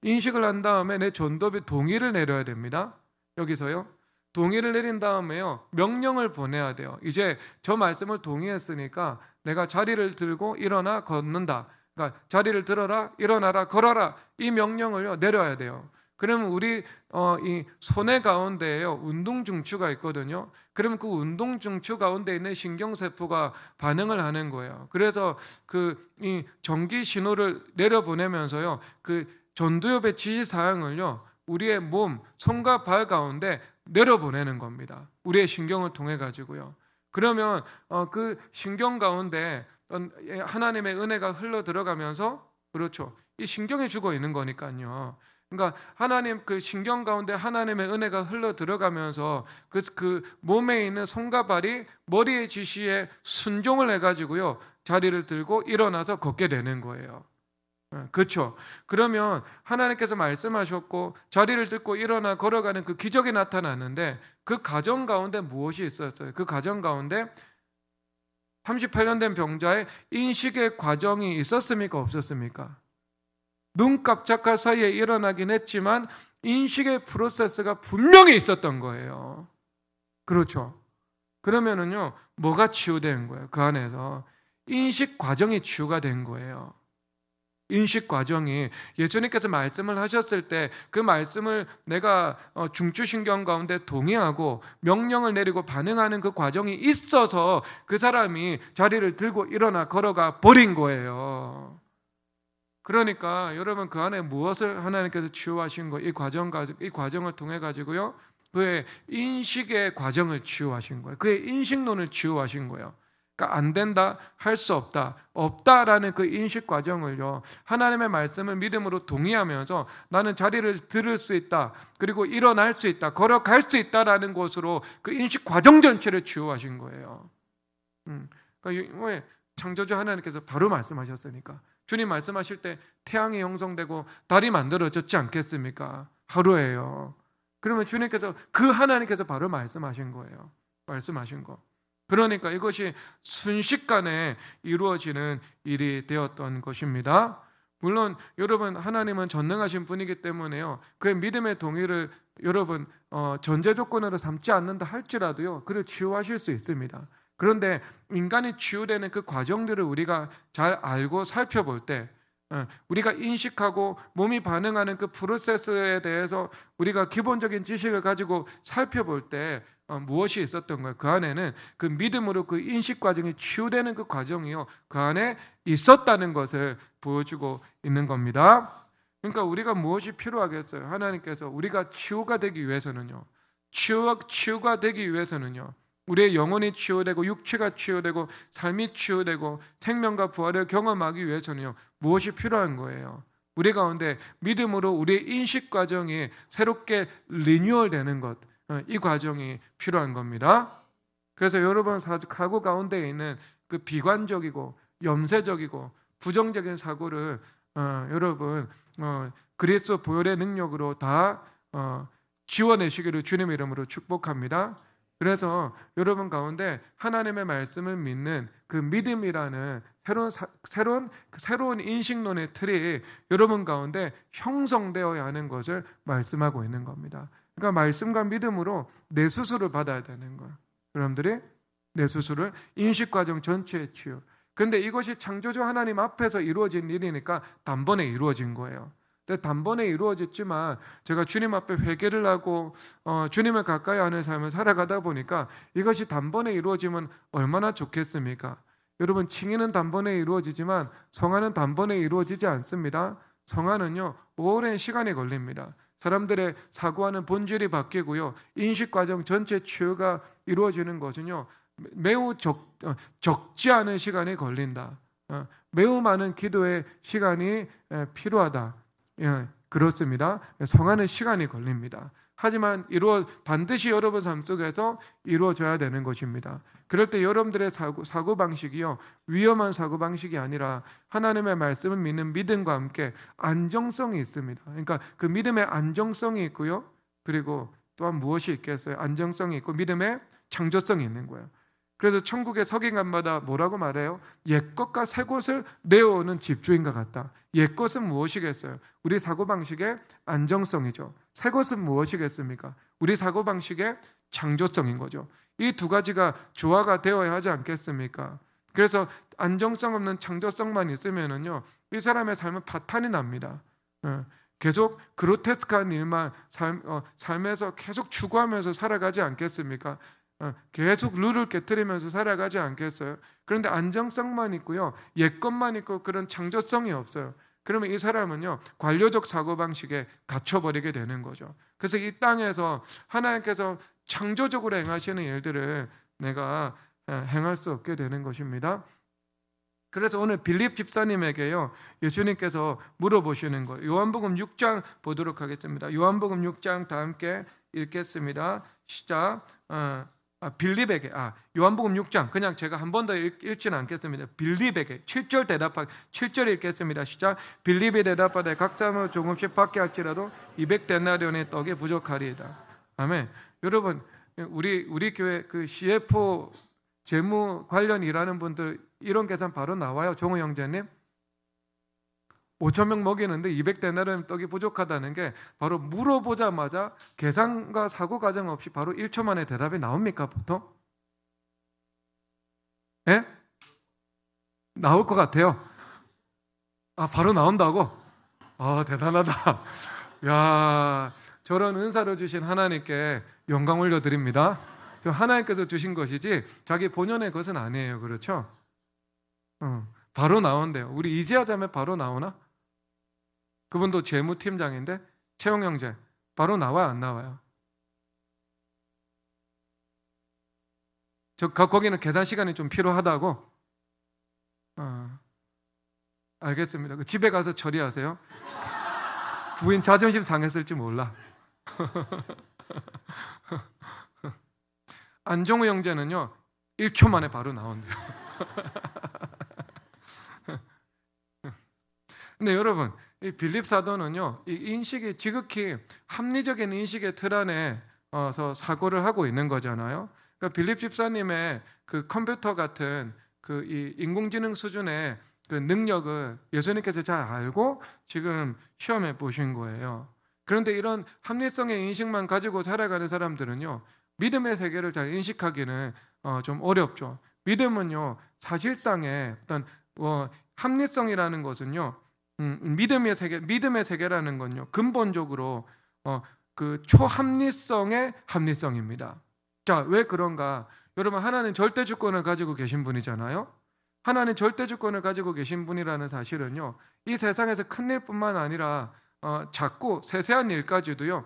인식을 한 다음에 내 전두엽이 동의를 내려야 됩니다. 여기서요, 동의를 내린 다음에요, 명령을 보내야 돼요. 이제 저 말씀을 동의했으니까 내가 자리를 들고 일어나 걷는다. 그러니까 자리를 들어라, 일어나라, 걸어라, 이 명령을요 내려야 돼요. 그러면 우리 이 손의 가운데에요, 운동중추가 있거든요. 그러면 그 운동중추 가운데 있는 신경세포가 반응을 하는 거예요. 그래서 이 전기 신호를 내려보내면서요, 그 전두엽의 지시사항을요 우리의 몸, 손과 발 가운데 내려보내는 겁니다. 우리의 신경을 통해 가지고요. 그러면 그 신경 가운데 하나님의 은혜가 흘러 들어가면서, 그렇죠, 이 신경이 주고 있는 거니까요. 그러니까 하나님, 그 신경 가운데 하나님의 은혜가 흘러 들어가면서 그 몸에 있는 손과 발이 머리의 지시에 순종을 해가지고요, 자리를 들고 일어나서 걷게 되는 거예요. 그렇죠. 그러면 하나님께서 말씀하셨고 자리를 들고 일어나 걸어가는 그 기적이 나타났는데, 그 과정 가운데 무엇이 있었어요? 그 과정 가운데 38년 된 병자의 인식의 과정이 있었습니까? 없었습니까? 눈 깜짝할 사이에 일어나긴 했지만 인식의 프로세스가 분명히 있었던 거예요. 그렇죠. 그러면은요, 뭐가 치유된 거예요? 그 안에서 인식 과정이 치유가 된 거예요. 인식 과정이, 예수님께서 말씀을 하셨을 때 그 말씀을 내가 중추신경 가운데 동의하고 명령을 내리고 반응하는 그 과정이 있어서 그 사람이 자리를 들고 일어나 걸어가 버린 거예요. 그러니까 여러분, 그 안에 무엇을 하나님께서 치유하신 거예요? 이 과정을 통해 가지고요, 그의 인식의 과정을 치유하신 거예요. 그의 인식론을 치유하신 거예요. 그러니까 안 된다, 할 수 없다, 없다라는 그 인식 과정을요, 하나님의 말씀을 믿음으로 동의하면서 나는 자리를 들을 수 있다, 그리고 일어날 수 있다, 걸어갈 수 있다라는 것으로 그 인식 과정 전체를 치유하신 거예요. 그러니까 왜? 창조주 하나님께서 바로 말씀하셨으니까. 주님 말씀하실 때 태양이 형성되고 달이 만들어졌지 않겠습니까? 하루에요. 그러면 주님께서, 그 하나님께서 바로 말씀하신 거예요. 말씀하신 거. 그러니까 이것이 순식간에 이루어지는 일이 되었던 것입니다. 물론 여러분, 하나님은 전능하신 분이기 때문에요, 그의 믿음의 동의를 여러분 전제 조건으로 삼지 않는다 할지라도요, 그를 치유하실 수 있습니다. 그런데 인간이 치유되는 그 과정들을 우리가 잘 알고 살펴볼 때, 우리가 인식하고 몸이 반응하는 그 프로세스에 대해서 우리가 기본적인 지식을 가지고 살펴볼 때 무엇이 있었던 거예요? 그 안에는 그 믿음으로 그 인식 과정이 치유되는 그 과정이요, 그 안에 있었다는 것을 보여주고 있는 겁니다. 그러니까 우리가 무엇이 필요하겠어요? 하나님께서 우리가 치유가 되기 위해서는요, 치유가 되기 위해서는요, 우리의 영혼이 치유되고 육체가 치유되고 삶이 치유되고 생명과 부활을 경험하기 위해서는요, 무엇이 필요한 거예요? 우리 가운데 믿음으로 우리의 인식 과정이 새롭게 리뉴얼되는 것, 이 과정이 필요한 겁니다. 그래서 여러분 사고 가운데 있는 그 비관적이고 염세적이고 부정적인 사고를 여러분 그리스도 보혈의 능력으로 다 지워내시기를 주님의 이름으로 축복합니다. 그래서 여러분 가운데 하나님의 말씀을 믿는 그 믿음이라는 새로운 인식론의 틀이 여러분 가운데 형성되어야 하는 것을 말씀하고 있는 겁니다. 그러니까 말씀과 믿음으로 내 수술을 받아야 되는 거예요. 여러분들이 내 수술을 인식과정 전체의 치유. 그런데 이것이 창조주 하나님 앞에서 이루어진 일이니까 단번에 이루어진 거예요. 근데 단번에 이루어졌지만 제가 주님 앞에 회개를 하고 주님을 가까이 하는 삶을 살아가다 보니까 이것이 단번에 이루어지면 얼마나 좋겠습니까? 여러분, 칭의는 단번에 이루어지지만 성화는 단번에 이루어지지 않습니다. 성화는요, 오랜 시간이 걸립니다. 사람들의 사고하는 본질이 바뀌고요, 인식 과정 전체 치유가 이루어지는 것은요, 매우 적지 않은 시간이 걸린다. 매우 많은 기도의 시간이 필요하다. 예, 그렇습니다. 성화는 시간이 걸립니다. 하지만 반드시 여러분 삶 속에서 이루어져야 되는 것입니다. 그럴 때 여러분들의 사고방식이요, 위험한 사고방식이 아니라 하나님의 말씀을 믿는 믿음과 함께 안정성이 있습니다. 그러니까 그 믿음의 안정성이 있고요, 그리고 또한 무엇이 있겠어요? 안정성이 있고 믿음의 창조성이 있는 거예요. 그래서 천국의 서기관마다 뭐라고 말해요? 옛것과 새것을 내어오는 집주인과 같다. 옛것은 무엇이겠어요? 우리 사고방식의 안정성이죠. 새것은 무엇이겠습니까? 우리 사고방식의 창조성인 거죠. 이 두 가지가 조화가 되어야 하지 않겠습니까? 그래서 안정성 없는 창조성만 있으면은요, 이 사람의 삶은 파탄이 납니다. 계속 그로테스크한 일만 삶에서 계속 추구하면서 살아가지 않겠습니까? 계속 룰을 깨트리면서 살아가지 않겠어요? 그런데 안정성만 있고요, 옛것만 있고 그런 창조성이 없어요. 그러면 이 사람은요, 관료적 사고방식에 갇혀버리게 되는 거죠. 그래서 이 땅에서 하나님께서 창조적으로 행하시는 일들을 내가 행할 수 없게 되는 것입니다. 그래서 오늘 빌립 집사님에게요, 예수님께서 물어보시는 거예요. 요한복음 6장 보도록 하겠습니다. 요한복음 6장 다 함께 읽겠습니다. 시작. 빌립에게, 요한복음 6장, 그냥 제가 한 번 더 읽지는 않겠습니다. 빌립에게 7절 7절 읽겠습니다. 시작. 빌립이 대답하되 각 사람을 조금씩 받게 할지라도 200데나리온의 떡이 부족하리이다. 아멘. 여러분, 우리 교회 그 CF 재무 관련 일하는 분들 이런 계산 바로 나와요. 종호 형제님, 5,000명 먹이는데 200데나리온 떡이 부족하다는 게 바로 물어보자마자 계산과 사고 과정 없이 바로 1초 만에 대답이 나옵니까, 보통? 예? 나올 것 같아요. 바로 나온다고? 대단하다. 야, 저런 은사를 주신 하나님께 영광 올려드립니다. 저 하나님께서 주신 것이지 자기 본연의 것은 아니에요. 그렇죠? 바로 나온대요. 우리 이지하자면 바로 나오나? 그분도 재무팀장인데, 채용 형제 바로 나와요, 안 나와요? 거기는 계산 시간이 좀 필요하다고? 알겠습니다. 집에 가서 처리하세요. 부인 자존심 상했을지 몰라. 안정우 형제는요, 1초 만에 바로 나온대요. 근데 여러분, 이 빌립 사도는요, 이 인식이 지극히 합리적인 인식의 틀 안에서 사고를 하고 있는 거잖아요. 그러니까 빌립 집사님의 그 컴퓨터 같은 그 이 인공지능 수준의 그 능력을 예수님께서 잘 알고 지금 시험해 보신 거예요. 그런데 이런 합리성의 인식만 가지고 살아가는 사람들은요, 믿음의 세계를 잘 인식하기는 좀 어렵죠. 믿음은요, 사실상의 어떤 합리성이라는 것은요, 믿음의 세계라는 건요, 근본적으로 그 초합리성의 합리성입니다. 자, 왜 그런가? 여러분, 하나님 절대 주권을 가지고 계신 분이잖아요. 하나님 절대 주권을 가지고 계신 분이라는 사실은요, 이 세상에서 큰 일뿐만 아니라 작고 세세한 일까지도요,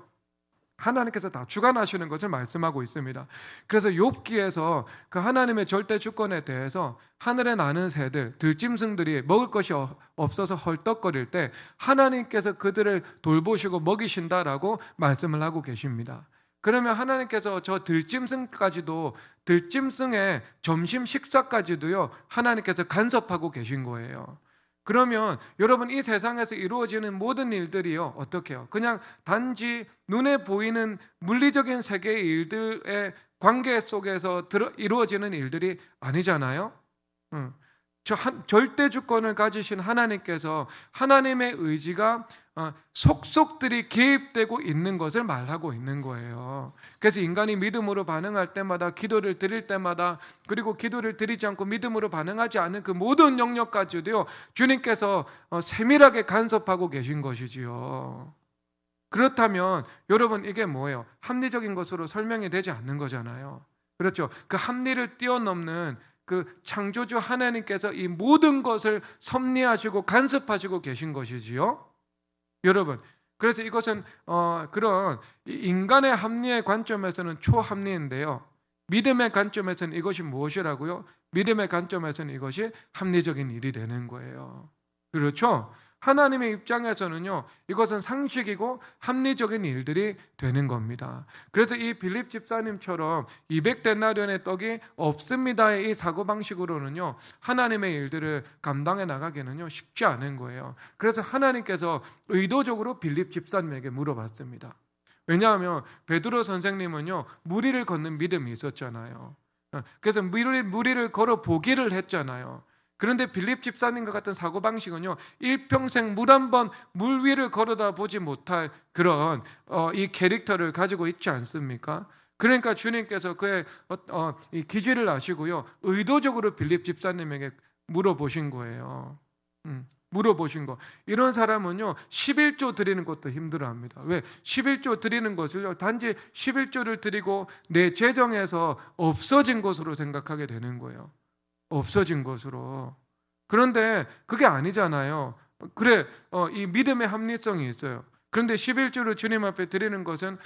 하나님께서 다 주관하시는 것을 말씀하고 있습니다. 그래서 욥기에서 그 하나님의 절대 주권에 대해서 하늘에 나는 새들, 들짐승들이 먹을 것이 없어서 헐떡거릴 때 하나님께서 그들을 돌보시고 먹이신다라고 말씀을 하고 계십니다. 그러면 하나님께서 저 들짐승까지도, 들짐승의 점심 식사까지도요, 하나님께서 간섭하고 계신 거예요. 그러면 여러분 이 세상에서 이루어지는 모든 일들이요 어떻게 해요? 그냥 단지 눈에 보이는 물리적인 세계의 일들의 관계 속에서 이루어지는 일들이 아니잖아요. 절대 주권을 가지신 하나님께서 하나님의 의지가 속속들이 개입되고 있는 것을 말하고 있는 거예요. 그래서 인간이 믿음으로 반응할 때마다, 기도를 드릴 때마다, 그리고 기도를 드리지 않고 믿음으로 반응하지 않은 그 모든 영역까지도요 주님께서 세밀하게 간섭하고 계신 것이지요. 그렇다면 여러분 이게 뭐예요? 합리적인 것으로 설명이 되지 않는 거잖아요. 그렇죠? 그 합리를 뛰어넘는 그 창조주 하나님께서 이 모든 것을 섭리하시고 간섭하시고 계신 것이지요. 여러분, 그래서 이것은 그런 인간의 합리의 관점에서는 초합리인데요. 믿음의 관점에서는 이것이 무엇이라고요? 믿음의 관점에서는 이것이 합리적인 일이 되는 거예요. 그렇죠? 하나님의 입장에서는요, 이것은 상식이고 합리적인 일들이 되는 겁니다. 그래서 이 빌립 집사님처럼 200데나리온의 떡이 없습니다의 이 사고방식으로는요, 하나님의 일들을 감당해 나가기는요, 쉽지 않은 거예요. 그래서 하나님께서 의도적으로 빌립 집사님에게 물어봤습니다. 왜냐하면 베드로 선생님은요, 무리를 걷는 믿음이 있었잖아요. 그래서 무리를 걸어 보기를 했잖아요. 그런데 빌립 집사님과 같은 사고방식은요, 일평생 물 한 번 물 위를 걸어다 보지 못할 그런 이 캐릭터를 가지고 있지 않습니까? 그러니까 주님께서 그의 이 기질을 아시고요, 의도적으로 빌립 집사님에게 물어보신 거예요. 물어보신 거. 이런 사람은요 11조 드리는 것도 힘들어합니다. 왜? 11조 드리는 것을요 단지 11조를 드리고 내 재정에서 없어진 것으로 생각하게 되는 거예요. 없어진 것으로. 그런데 그게 아니잖아요. 그래, 이 믿음의 합리성이 있어요. 그런데 11조를 주님 앞에 드리는 것은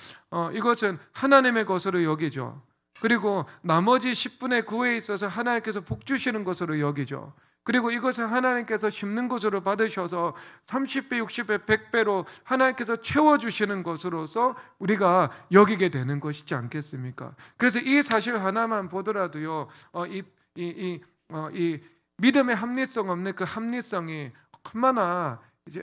이것은 하나님의 것으로 여기죠. 그리고 나머지 10분의 9에 있어서 하나님께서 복 주시는 것으로 여기죠. 그리고 이것을 하나님께서 심는 것으로 받으셔서 30배, 60배, 100배로 하나님께서 채워주시는 것으로서 우리가 여기게 되는 것이지 않겠습니까? 그래서 이 사실 하나만 보더라도요, 이 믿음의 합리성 없는 그 합리성이 얼마나 이제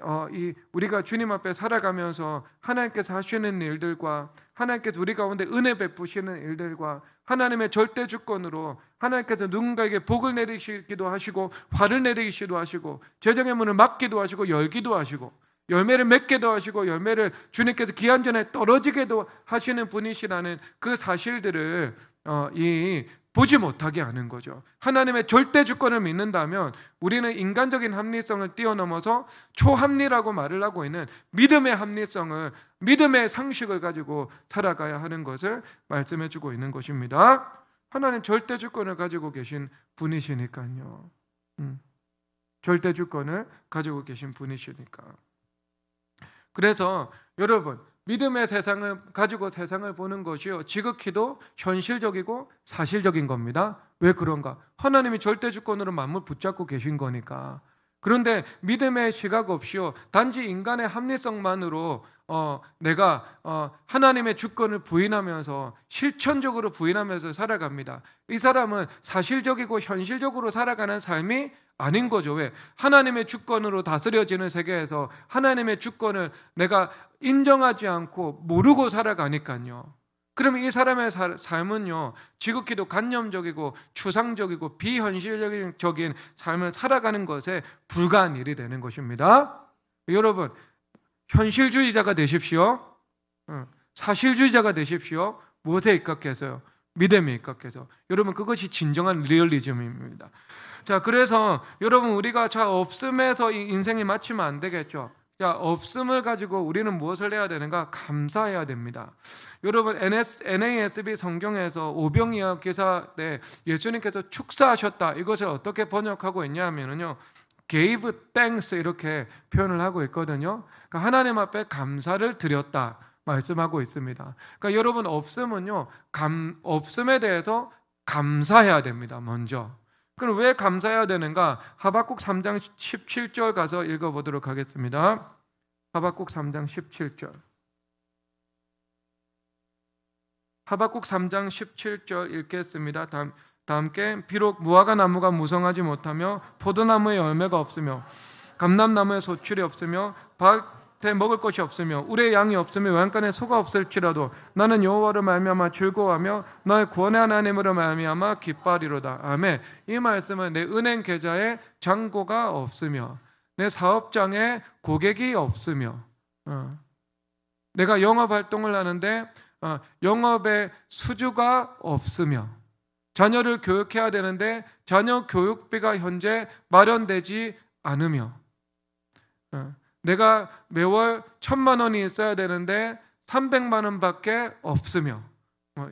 우리가 주님 앞에 살아가면서 하나님께서 하시는 일들과 하나님께서 우리 가운데 은혜 베푸시는 일들과 하나님의 절대 주권으로 하나님께서 누군가에게 복을 내리시기도 하시고 화를 내리시기도 하시고 재정의 문을 막기도 하시고 열기도 하시고 열매를 맺게도 하시고 열매를 주님께서 기한 전에 떨어지게도 하시는 분이시라는 그 사실들을 보지 못하게 하는 거죠. 하나님의 절대 주권을 믿는다면 우리는 인간적인 합리성을 뛰어넘어서 초합리라고 말을 하고 있는 믿음의 합리성을, 믿음의 상식을 가지고 살아가야 하는 것을 말씀해 주고 있는 것입니다. 하나님 절대 주권을 가지고 계신 분이시니까요. 절대 주권을 가지고 계신 분이시니까. 그래서 여러분, 믿음의 세상을 가지고 세상을 보는 것이요, 지극히도 현실적이고 사실적인 겁니다. 왜 그런가? 하나님이 절대 주권으로 만물 붙잡고 계신 거니까. 그런데 믿음의 시각 없이요, 단지 인간의 합리성만으로 내가 하나님의 주권을 부인하면서 실천적으로 부인하면서 살아갑니다. 이 사람은 사실적이고 현실적으로 살아가는 삶이 아닌 거죠. 왜? 하나님의 주권으로 다스려지는 세계에서 하나님의 주권을 내가 인정하지 않고 모르고 살아가니까요. 그러면 이 사람의 삶은요, 지극히도 관념적이고 추상적이고 비현실적인 삶을 살아가는 것에 불과한 일이 되는 것입니다. 여러분, 현실주의자가 되십시오. 사실주의자가 되십시오. 무엇에 입각해서요? 믿음에 입각해서. 여러분, 그것이 진정한 리얼리즘입니다. 자, 그래서 여러분, 우리가 없음에서 이 인생이 마치면 안 되겠죠. 자, 없음을 가지고 우리는 무엇을 해야 되는가? 감사해야 됩니다. 여러분, NASB 성경에서 오병이어 기사 때 예수님께서 축사하셨다, 이것을 어떻게 번역하고 있냐면요, gave thanks 이렇게 표현을 하고 있거든요. 그러니까 하나님 앞에 감사를 드렸다 말씀하고 있습니다. 그러니까 여러분, 없음은요, 없음에 대해서 감사해야 됩니다. 먼저. 그럼 왜 감사해야 되는가? 하박국 3장 17절 가서 읽어보도록 하겠습니다. 하박국 3장 17절. 하박국 3장 17절 읽겠습니다. 다 함께. 비록 무화과 나무가 무성하지 못하며 포도나무에 열매가 없으며 감람나무에 소출이 없으며 밭에 먹을 것이 없으며 우리의 양이 없으며 외양간에 소가 없을지라도 나는 여호와로 말미암아 즐거워하며 나의 구원의 하나님으로 말미암아 기뻐하리로다. 아멘. 이 말씀은 내 은행 계좌에 잔고가 없으며 내 사업장에 고객이 없으며 내가 영업 활동을 하는데 영업에 수주가 없으며 자녀를 교육해야 되는데 자녀 교육비가 현재 마련되지 않으며 내가 매월 1,000만 원이 있어야 되는데 300만 원밖에 없으며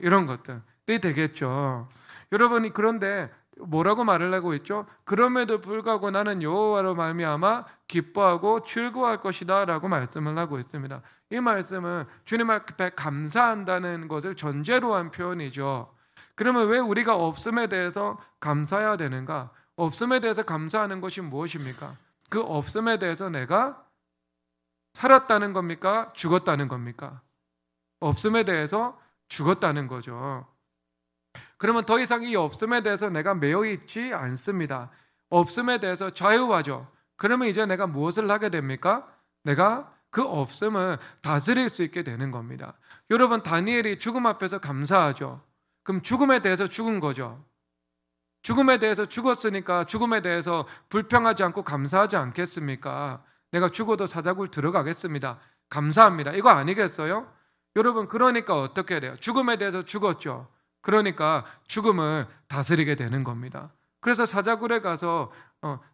이런 것들이 되겠죠. 여러분이 그런데 뭐라고 말을 하고 있죠? 그럼에도 불구하고 나는 여호와로 말미암아 기뻐하고 즐거워할 것이다 라고 말씀을 하고 있습니다. 이 말씀은 주님 앞에 감사한다는 것을 전제로 한 표현이죠. 그러면 왜 우리가 없음에 대해서 감사해야 되는가? 없음에 대해서 감사하는 것이 무엇입니까? 그 없음에 대해서 내가 살았다는 겁니까? 죽었다는 겁니까? 없음에 대해서 죽었다는 거죠. 그러면 더 이상 이 없음에 대해서 내가 매여 있지 않습니다. 없음에 대해서 자유하죠. 그러면 이제 내가 무엇을 하게 됩니까? 내가 그 없음을 다스릴 수 있게 되는 겁니다. 여러분, 다니엘이 죽음 앞에서 감사하죠. 그럼 죽음에 대해서 죽은 거죠. 죽음에 대해서 죽었으니까 죽음에 대해서 불평하지 않고 감사하지 않겠습니까? 내가 죽어도 사자굴 들어가겠습니다. 감사합니다. 이거 아니겠어요? 여러분, 그러니까 어떻게 해야 돼요? 죽음에 대해서 죽었죠. 그러니까 죽음을 다스리게 되는 겁니다. 그래서 사자굴에 가서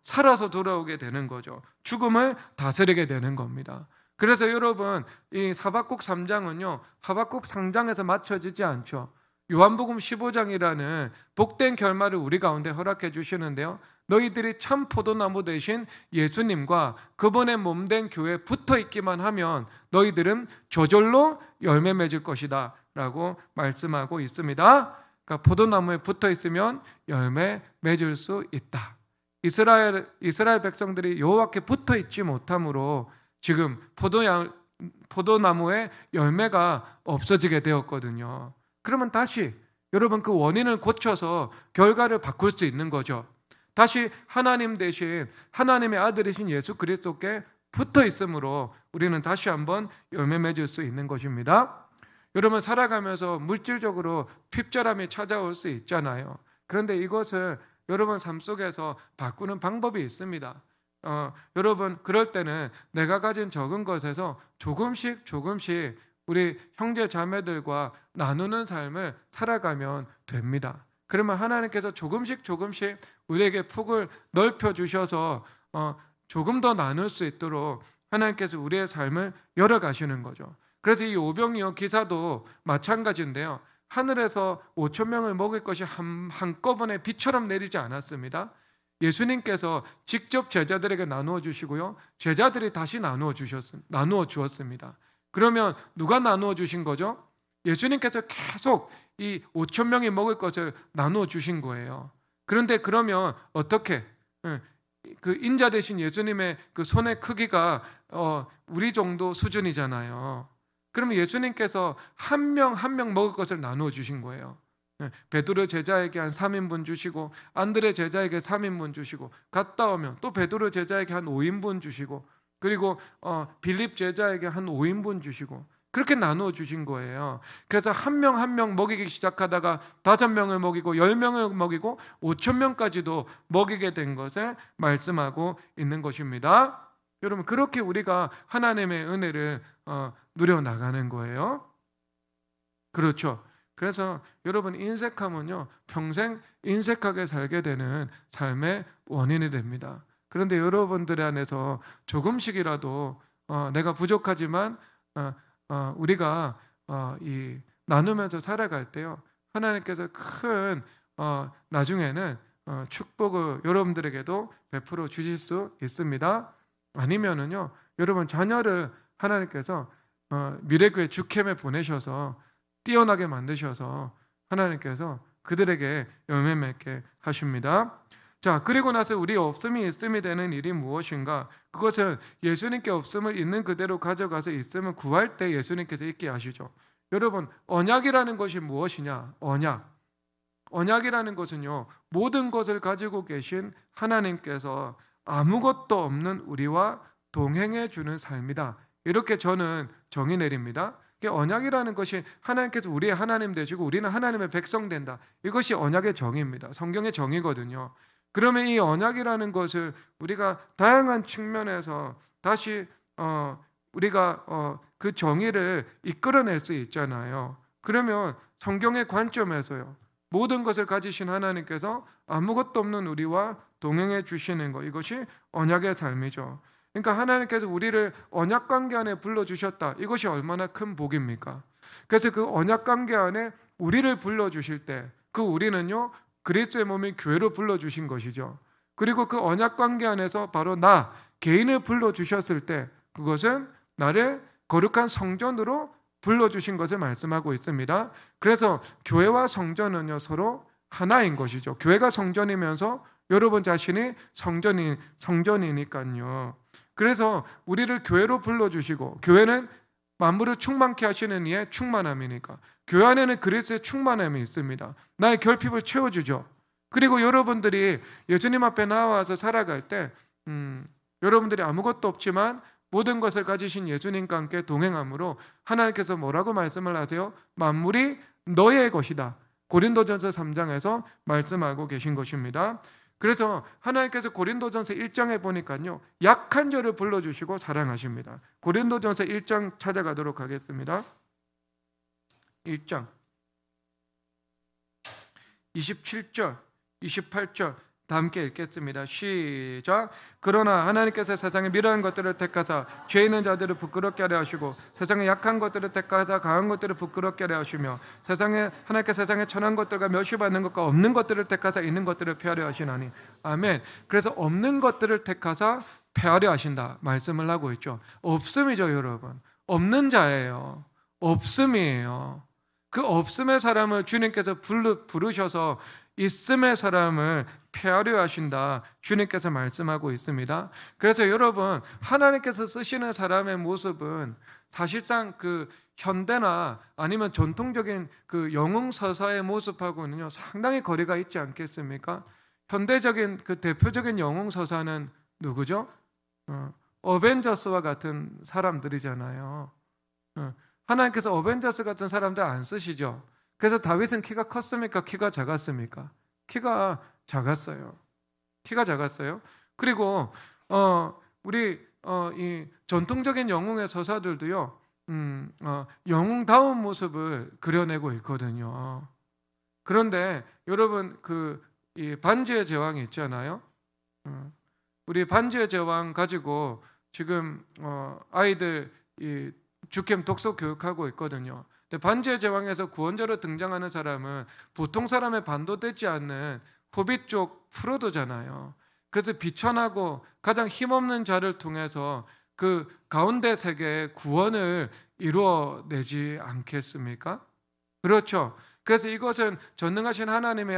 살아서 돌아오게 되는 거죠. 죽음을 다스리게 되는 겁니다. 그래서 여러분, 이 하박국 3장은요 하박국 상장에서 맞춰지지 않죠. 요한복음 15장이라는 복된 결말을 우리 가운데 허락해 주시는데요, 너희들이 참 포도나무 되신 예수님과 그분의 몸된 교회에 붙어 있기만 하면 너희들은 저절로 열매 맺을 것이다 라고 말씀하고 있습니다. 그러니까 포도나무에 붙어 있으면 열매 맺을 수 있다. 이스라엘 백성들이 여호와께 붙어 있지 못함으로 지금 포도나무에 열매가 없어지게 되었거든요. 그러면 다시 여러분 그 원인을 고쳐서 결과를 바꿀 수 있는 거죠. 다시 하나님 대신 하나님의 아들이신 예수 그리스도께 붙어 있으므로 우리는 다시 한번 열매 맺을 수 있는 것입니다. 여러분, 살아가면서 물질적으로 핍절함이 찾아올 수 있잖아요. 그런데 이것을 여러분 삶 속에서 바꾸는 방법이 있습니다. 여러분, 그럴 때는 내가 가진 적은 것에서 조금씩 우리 형제 자매들과 나누는 삶을 살아가면 됩니다. 그러면 하나님께서 조금씩 우리에게 폭을 넓혀 주셔서 조금 더 나눌 수 있도록 하나님께서 우리의 삶을 열어가시는 거죠. 그래서 이 오병이어 기사도 마찬가지인데요, 하늘에서 5,000명을 먹을 것이 한꺼번에 비처럼 내리지 않았습니다. 예수님께서 직접 제자들에게 나누어 주시고요, 제자들이 다시 나누어 주었습니다. 그러면 누가 나누어 주신 거죠? 예수님께서 계속 이 5,000명이 먹을 것을 나누어 주신 거예요. 그런데 그러면 어떻게? 그 인자 되신 예수님의 그 손의 크기가 우리 정도 수준이잖아요. 그러면 예수님께서 한 명 한 명 먹을 것을 나누어 주신 거예요. 베드로 제자에게 한 3인분 주시고 안드레 제자에게 3인분 주시고 갔다 오면 또 베드로 제자에게 한 5인분 주시고 그리고 빌립 제자에게 한 5인분 주시고 그렇게 나누어 주신 거예요. 그래서 한 명 한 명 먹이기 시작하다가 5명을 먹이고 10명을 먹이고 5,000명까지도 먹이게 된 것을 말씀하고 있는 것입니다. 여러분, 그렇게 우리가 하나님의 은혜를 누려나가는 거예요. 그렇죠. 그래서 여러분, 인색함은요 평생 인색하게 살게 되는 삶의 원인이 됩니다. 그런데 여러분들 안에서 조금씩이라도 내가 부족하지만 우리가 이 나누면서 살아갈 때요, 하나님께서 큰 나중에는 축복을 여러분들에게도 베풀어 주실 수 있습니다. 아니면은요, 여러분 자녀를 하나님께서 미래교회 주캠에 보내셔서 뛰어나게 만드셔서 하나님께서 그들에게 열매 맺게 하십니다. 자, 그리고 나서 우리 없음이 있음이 되는 일이 무엇인가? 그것은 예수님께 없음을 있는 그대로 가져가서 있음을 구할 때 예수님께서 있게 하시죠. 여러분, 언약이라는 것이 무엇이냐? 언약이라는 것은요 모든 것을 가지고 계신 하나님께서 아무것도 없는 우리와 동행해 주는 삶이다. 이렇게 저는 정의 내립니다. 언약이라는 것이 하나님께서 우리의 하나님 되시고 우리는 하나님의 백성 된다. 이것이 언약의 정의입니다. 성경의 정의거든요. 그러면 이 언약이라는 것을 우리가 다양한 측면에서 다시 우리가 그 정의를 이끌어낼 수 있잖아요. 그러면 성경의 관점에서요, 모든 것을 가지신 하나님께서 아무것도 없는 우리와 동행해 주시는 것, 이것이 언약의 삶이죠. 그러니까 하나님께서 우리를 언약 관계 안에 불러주셨다. 이것이 얼마나 큰 복입니까? 그래서 그 언약 관계 안에 우리를 불러주실 때 그 우리는요, 그리스도의 몸인 교회로 불러주신 것이죠. 그리고 그 언약 관계 안에서 바로 나 개인을 불러주셨을 때 그것은 나를 거룩한 성전으로 불러주신 것을 말씀하고 있습니다. 그래서 교회와 성전은요, 서로 하나인 것이죠. 교회가 성전이면서 여러분 자신이 성전이니까요. 그래서 우리를 교회로 불러주시고, 교회는 만물을 충만케 하시는 이의 충만함이니까 교회 안에는 그리스도의 충만함이 있습니다. 나의 결핍을 채워주죠. 그리고 여러분들이 예수님 앞에 나와서 살아갈 때 여러분들이 아무것도 없지만 모든 것을 가지신 예수님과 함께 동행함으로 하나님께서 뭐라고 말씀을 하세요? 만물이 너의 것이다. 고린도전서 3장에서 말씀하고 계신 것입니다. 그래서 하나님께서 고린도전서 1장에 보니까요, 약한 자를 불러주시고 사랑하십니다. 고린도전서 1장 찾아가도록 하겠습니다. 1장 27절 28절 다 함께 읽겠습니다. 시작. 그러나 하나님께서 세상에 미련한 것들을 택하사 죄 있는 자들을 부끄럽게 하려 하시고 세상에 약한 것들을 택하사 강한 것들을 부끄럽게 하려 하시며 하나님께서 세상에 천한 것들과 멸시받는 것과 없는 것들을 택하사 있는 것들을 폐하려 하시나니. 아멘. 그래서 없는 것들을 택하사 폐하려 하신다 말씀을 하고 있죠. 없음이죠, 여러분. 없는 자예요. 없음이에요. 그 없음의 사람을 주님께서 부르셔서 있음의 사람을 폐하려 하신다 주님께서 말씀하고 있습니다. 그래서 여러분, 하나님께서 쓰시는 사람의 모습은 사실상 그 현대나 아니면 전통적인 그 영웅 서사의 모습하고는요 상당히 거리가 있지 않겠습니까? 현대적인 그 대표적인 영웅 서사는 누구죠? 어벤져스와 같은 사람들이잖아요. 하나님께서 어벤져스 같은 사람들 안 쓰시죠. 그래서 다윗은 키가 컸습니까? 키가 작았습니까? 키가 작았어요. 키가 작았어요. 그리고 우리 이 전통적인 영웅의 서사들도요, 영웅다운 모습을 그려내고 있거든요. 그런데 여러분, 이 반지의 제왕이 있잖아요. 우리 반지의 제왕 가지고 지금 아이들 이 주캠 독서 교육하고 있거든요. 반지의 제왕에서 구원자로 등장하는 사람은 보통 사람의 반도되지 않는 호빗 쪽 프로도잖아요. 그래서 비천하고 가장 힘없는 자를 통해서 그 가운데 세계의 구원을 이루어내지 않겠습니까? 그렇죠. 그래서 이것은 전능하신 하나님의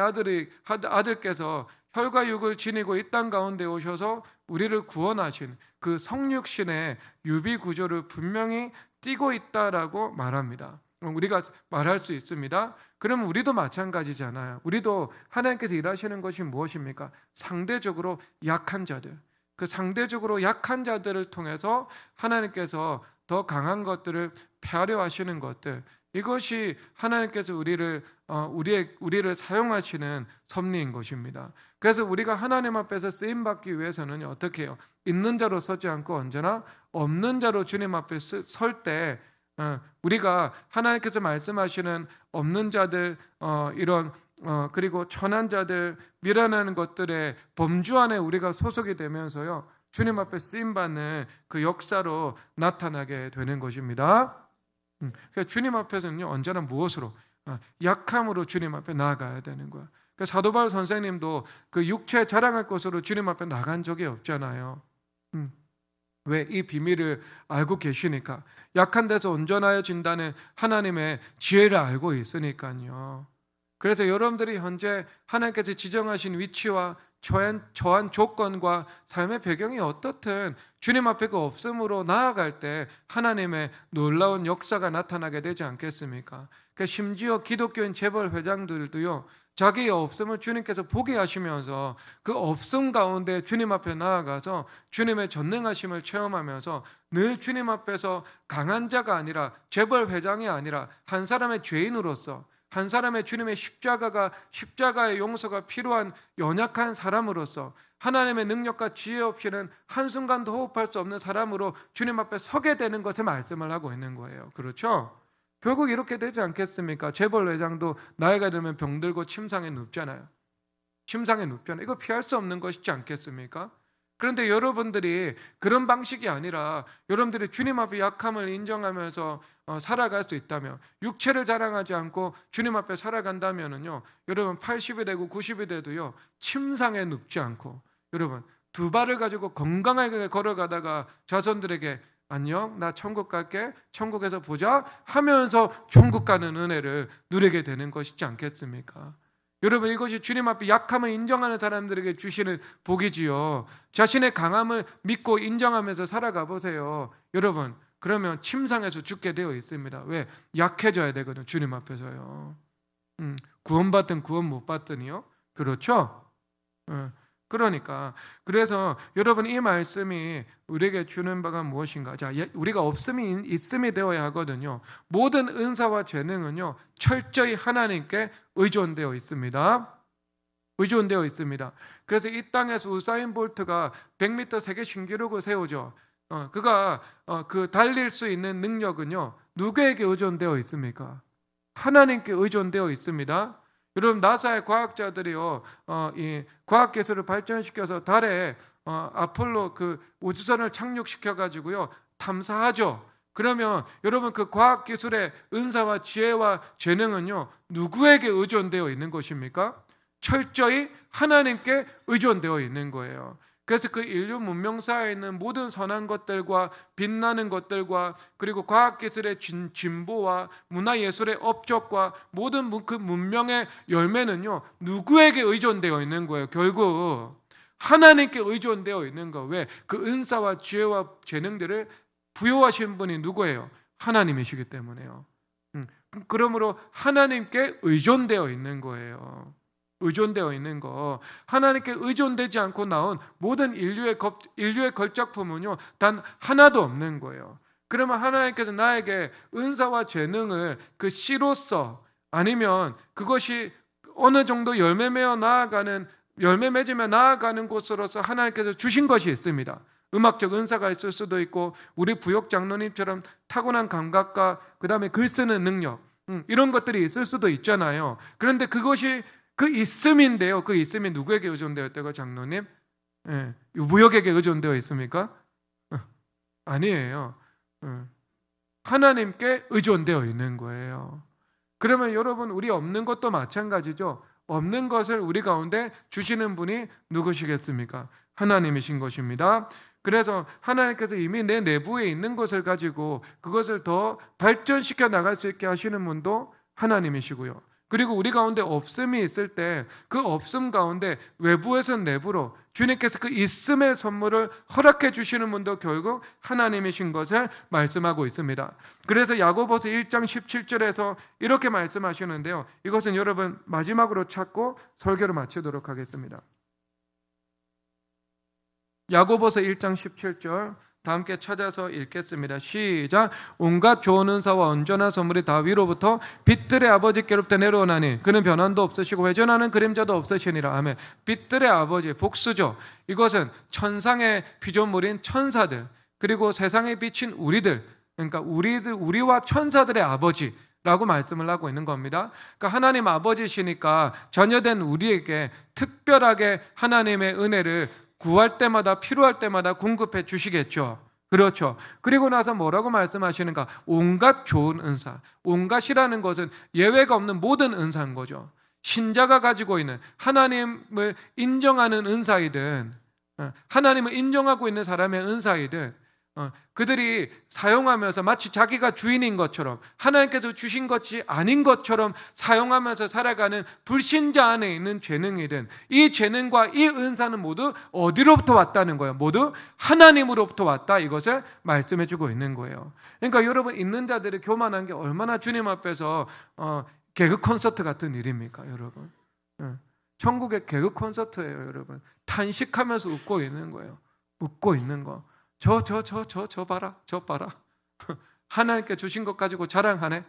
아들께서 혈과 육을 지니고 이 땅 가운데 오셔서 우리를 구원하신 그 성육신의 유비 구조를 분명히 띠고 있다라고 말합니다. 우리가 말할 수 있습니다. 그러면 우리도 마찬가지잖아요. 우리도 하나님께서 일하시는 것이 무엇입니까? 상대적으로 약한 자들, 그 상대적으로 약한 자들을 통해서 하나님께서 더 강한 것들을 폐하려 하시는 것들, 이것이 하나님께서 우리를 사용하시는 섭리인 것입니다. 그래서 우리가 하나님 앞에서 쓰임 받기 위해서는 어떻게 해요? 있는 자로 서지 않고 언제나 없는 자로 주님 앞에 설 때 우리가 하나님께서 말씀하시는 없는 자들, 그리고 천한 자들, 미련한 것들의 범주 안에 우리가 소속이 되면서요, 주님 앞에 쓰임받는 그 역사로 나타나게 되는 것입니다. 그러니까 주님 앞에서는요, 언제나 무엇으로? 약함으로 주님 앞에 나아가야 되는 거야. 그러니까 사도 바울 선생님도 그 육체 자랑할 것으로 주님 앞에 나간 적이 없잖아요. 왜? 이 비밀을 알고 계시니까. 약한 데서 온전하여진다는 하나님의 지혜를 알고 있으니까요. 그래서 여러분들이 현재 하나님께서 지정하신 위치와 처한 조건과 삶의 배경이 어떻든 주님 앞에 그 없음으로 나아갈 때 하나님의 놀라운 역사가 나타나게 되지 않겠습니까? 그러니까 심지어 기독교인 재벌 회장들도요, 자기의 없음을 주님께서 보게 하시면서 그 없음 가운데 주님 앞에 나아가서 주님의 전능하심을 체험하면서 늘 주님 앞에서 강한 자가 아니라 재벌 회장이 아니라 한 사람의 죄인으로서, 한 사람의 주님의 십자가의 용서가 필요한 연약한 사람으로서, 하나님의 능력과 지혜 없이는 한순간도 호흡할 수 없는 사람으로 주님 앞에 서게 되는 것을 말씀을 하고 있는 거예요. 그렇죠? 결국 이렇게 되지 않겠습니까? 재벌 회장도 나이가 들면 병들고 침상에 눕잖아요. 침상에 눕잖아요. 이거 피할 수 없는 것이지 않겠습니까? 그런데 여러분들이 그런 방식이 아니라 여러분들이 주님 앞에 약함을 인정하면서 살아갈 수 있다면, 육체를 자랑하지 않고 주님 앞에 살아간다면은요, 여러분 80이 되고 90이 돼도요, 침상에 눕지 않고, 여러분 두 발을 가지고 건강하게 걸어가다가 자손들에게 안녕, 나 천국 갈게, 천국에서 보자 하면서 천국 가는 은혜를 누리게 되는 것이지 않겠습니까? 여러분, 이것이 주님 앞에 약함을 인정하는 사람들에게 주시는 복이지요. 자신의 강함을 믿고 인정하면서 살아가 보세요. 여러분, 그러면 침상에서 죽게 되어 있습니다. 왜? 약해져야 되거든요. 주님 앞에서요. 구원받든 구원 못 받든이요. 그렇죠? 그러니까 그래서 여러분, 이 말씀이 우리에게 주는 바가 무엇인가? 자, 우리가 없음이 있음이 되어야 하거든요. 모든 은사와 재능은요, 철저히 하나님께 의존되어 있습니다. 의존되어 있습니다. 그래서 이 땅에서 우사인 볼트가 100m 세계 신기록을 세우죠. 그가 그 달릴 수 있는 능력은요, 누구에게 의존되어 있습니까? 하나님께 의존되어 있습니다. 여러분, 나사의 과학자들이요, 이 과학 기술을 발전시켜서 달에 아폴로 그 우주선을 착륙시켜 가지고요 탐사하죠. 그러면 여러분, 그 과학 기술의 은사와 지혜와 재능은요, 누구에게 의존되어 있는 것입니까? 철저히 하나님께 의존되어 있는 거예요. 그래서 그 인류 문명사에 있는 모든 선한 것들과 빛나는 것들과, 그리고 과학기술의 진보와 문화예술의 업적과 모든 그 문명의 열매는요, 누구에게 의존되어 있는 거예요? 결국 하나님께 의존되어 있는 거. 왜? 그 은사와 지혜와 재능들을 부여하신 분이 누구예요? 하나님이시기 때문에요. 그러므로 하나님께 의존되어 있는 거예요. 의존되어 있는 거. 하나님께 의존되지 않고 나온 모든 인류의 걸작품은요, 단 하나도 없는 거예요. 그러면 하나님께서 나에게 은사와 재능을 그 씨로서, 아니면 그것이 어느 정도 열매 맺으며 나아가는 곳으로서 하나님께서 주신 것이 있습니다. 음악적 은사가 있을 수도 있고, 우리 부역 장로님처럼 타고난 감각과 그 다음에 글 쓰는 능력, 이런 것들이 있을 수도 있잖아요. 그런데 그것이 그 있음인데요, 그 있음이 누구에게 의존되어 있다고, 장로님? 무역에게 의존되어 있습니까? 아니에요. 하나님께 의존되어 있는 거예요. 그러면 여러분, 우리 없는 것도 마찬가지죠. 없는 것을 우리 가운데 주시는 분이 누구시겠습니까? 하나님이신 것입니다. 그래서 하나님께서 이미 내 내부에 있는 것을 가지고 그것을 더 발전시켜 나갈 수 있게 하시는 분도 하나님이시고요. 그리고 우리 가운데 없음이 있을 때 그 없음 가운데 외부에서 내부로 주님께서 그 있음의 선물을 허락해 주시는 분도 결국 하나님이신 것을 말씀하고 있습니다. 그래서 야고보서 1장 17절에서 이렇게 말씀하시는데요, 이것은 여러분 마지막으로 찾고 설교를 마치도록 하겠습니다. 야고보서 1장 17절 다 함께 찾아서 읽겠습니다. 시작. 온갖 좋은 은사와 온전한 선물이 다 위로부터 빛들의 아버지께로부터 내려오나니 그는 변함도 없으시고 회전하는 그림자도 없으시니라. 아멘. 빛들의 아버지, 복수죠. 이것은 천상의 피조물인 천사들, 그리고 세상에 비친 우리들, 그러니까 우리와 천사들의 아버지라고 말씀을 하고 있는 겁니다. 그러니까 하나님 아버지시니까 자녀된 우리에게 특별하게 하나님의 은혜를 구할 때마다, 필요할 때마다 공급해 주시겠죠. 그렇죠. 그리고 나서 뭐라고 말씀하시는가? 온갖 좋은 은사. 온갖이라는 것은 예외가 없는 모든 은사인 거죠. 신자가 가지고 있는 하나님을 인정하는 은사이든, 하나님을 인정하고 있는 사람의 은사이든, 그들이 사용하면서 마치 자기가 주인인 것처럼, 하나님께서 주신 것이 아닌 것처럼 사용하면서 살아가는 불신자 안에 있는 재능이든, 이 재능과 이 은사는 모두 어디로부터 왔다는 거예요? 모두 하나님으로부터 왔다, 이것을 말씀해 주고 있는 거예요. 그러니까 여러분, 있는 자들이 교만한 게 얼마나 주님 앞에서 개그 콘서트 같은 일입니까, 여러분? 천국의 개그 콘서트예요, 여러분. 탄식하면서 웃고 있는 거예요. 웃고 있는 거. 저 봐라, 저 봐라. 하나님께 주신 것 가지고 자랑하네.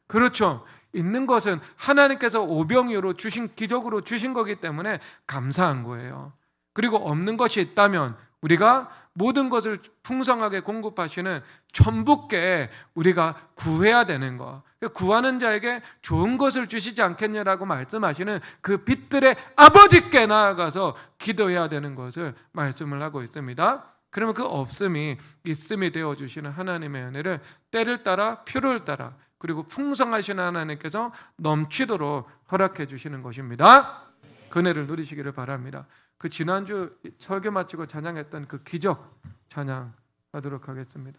그렇죠. 있는 것은 하나님께서 오병이어로 주신, 기적으로 주신 거기 때문에 감사한 거예요. 그리고 없는 것이 있다면 우리가 모든 것을 풍성하게 공급하시는 천부께 우리가 구해야 되는 거. 구하는 자에게 좋은 것을 주시지 않겠냐라고 말씀하시는 그 빛들의 아버지께 나아가서 기도해야 되는 것을 말씀을 하고 있습니다. 그러면 그 없음이 있음이 되어주시는 하나님의 은혜를 때를 따라 필요를 따라 그리고 풍성하신 하나님께서 넘치도록 허락해 주시는 것입니다. 그 은혜를 누리시기를 바랍니다. 그 지난주 설교 마치고 찬양했던 그 기적 찬양하도록 하겠습니다.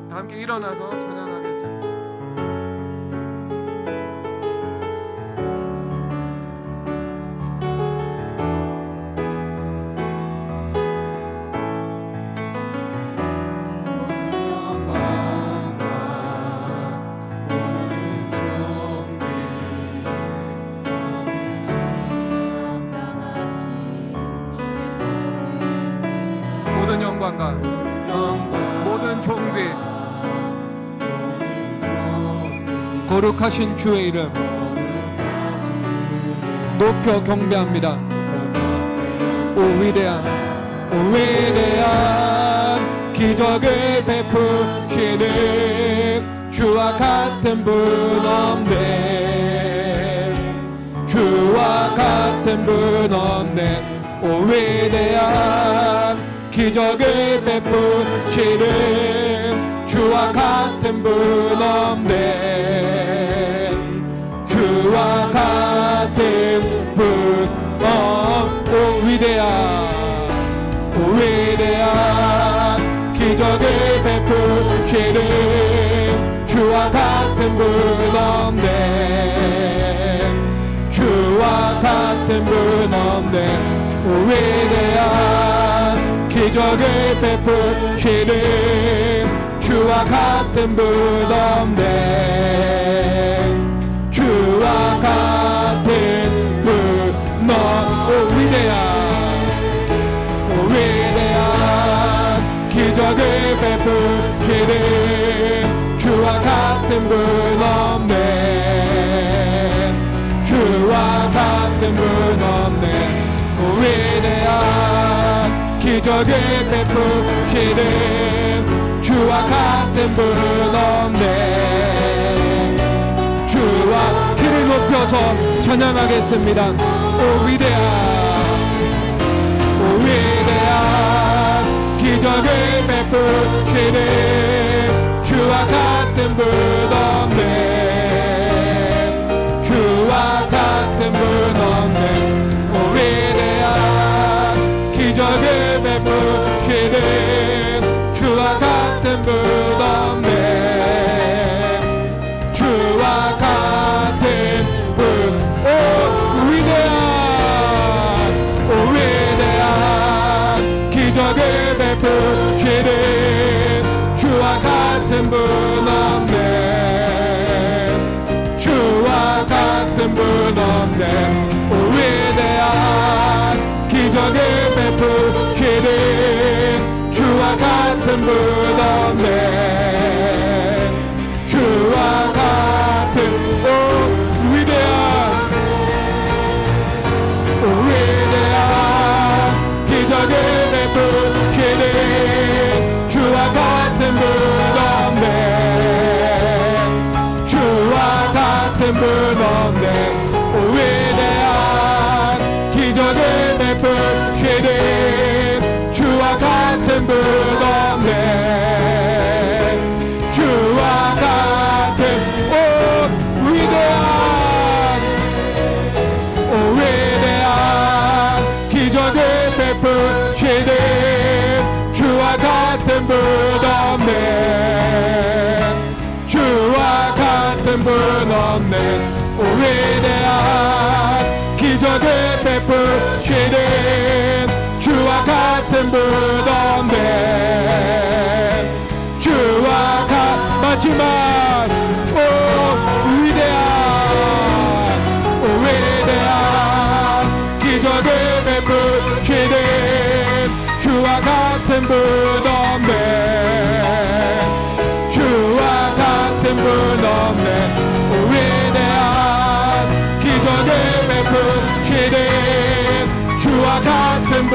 다 함께 일어나서 찬양하겠습니다. 모든 영광과 모든 존귀 거룩하신 주의 이름 높여 경배합니다. 오 위대한 기적을 베푸시는 주와 같은 분 없네. 주와 같은 분 없네. 오 위대한 기적을 베푸시는 주와 같은 분 없네. 주와 같은 분 오 위대한 기적을 베푸시는 주와 같은 분 없네. 주와 같은 분 없네. 오 위대한 기적을 베푸시는 주와 같은 분 없네. 주와 같은 분 오 위대한 기적을 베푸시는 주와 같은 분 없네. 주와 같은 분 없네. 오 위대한 기적을 베푸시는 주와 같은 분 없네. 주와 키를 높여서 찬양하겠습니다. 오 위대한 기적을 베푸시는 주와 같은 분 없네. 주와 같은 분 없네. 오 위대한 기적을 베푸시는 주와 같은 분 없네. 주와 같은 분 오 위대한 기적을 베푸시는 주와 같은 분 없네. 주와 같은 분 없네. 오 위대한 기적을 베푸시는 주와 같은 분 없네. 주와 같은 오 위대한 기적을 베푸시는 주와 같은 분 없네. 주와 같은 분 없네. 오 위대한 기적을 베푸시는 주와 같은 분 없네. 주와 같은 오 위대한 기적을 베푸시는 주와 같은 분 없네. 주와 같은 분 없네. 오 위대한 기적을 베푸시는 주와 같은 분 없네. 주와 마지막 오 같은 분 없네. 주와 같은 분 없네. 위대한 기적을 베푸시는 주와 같은 분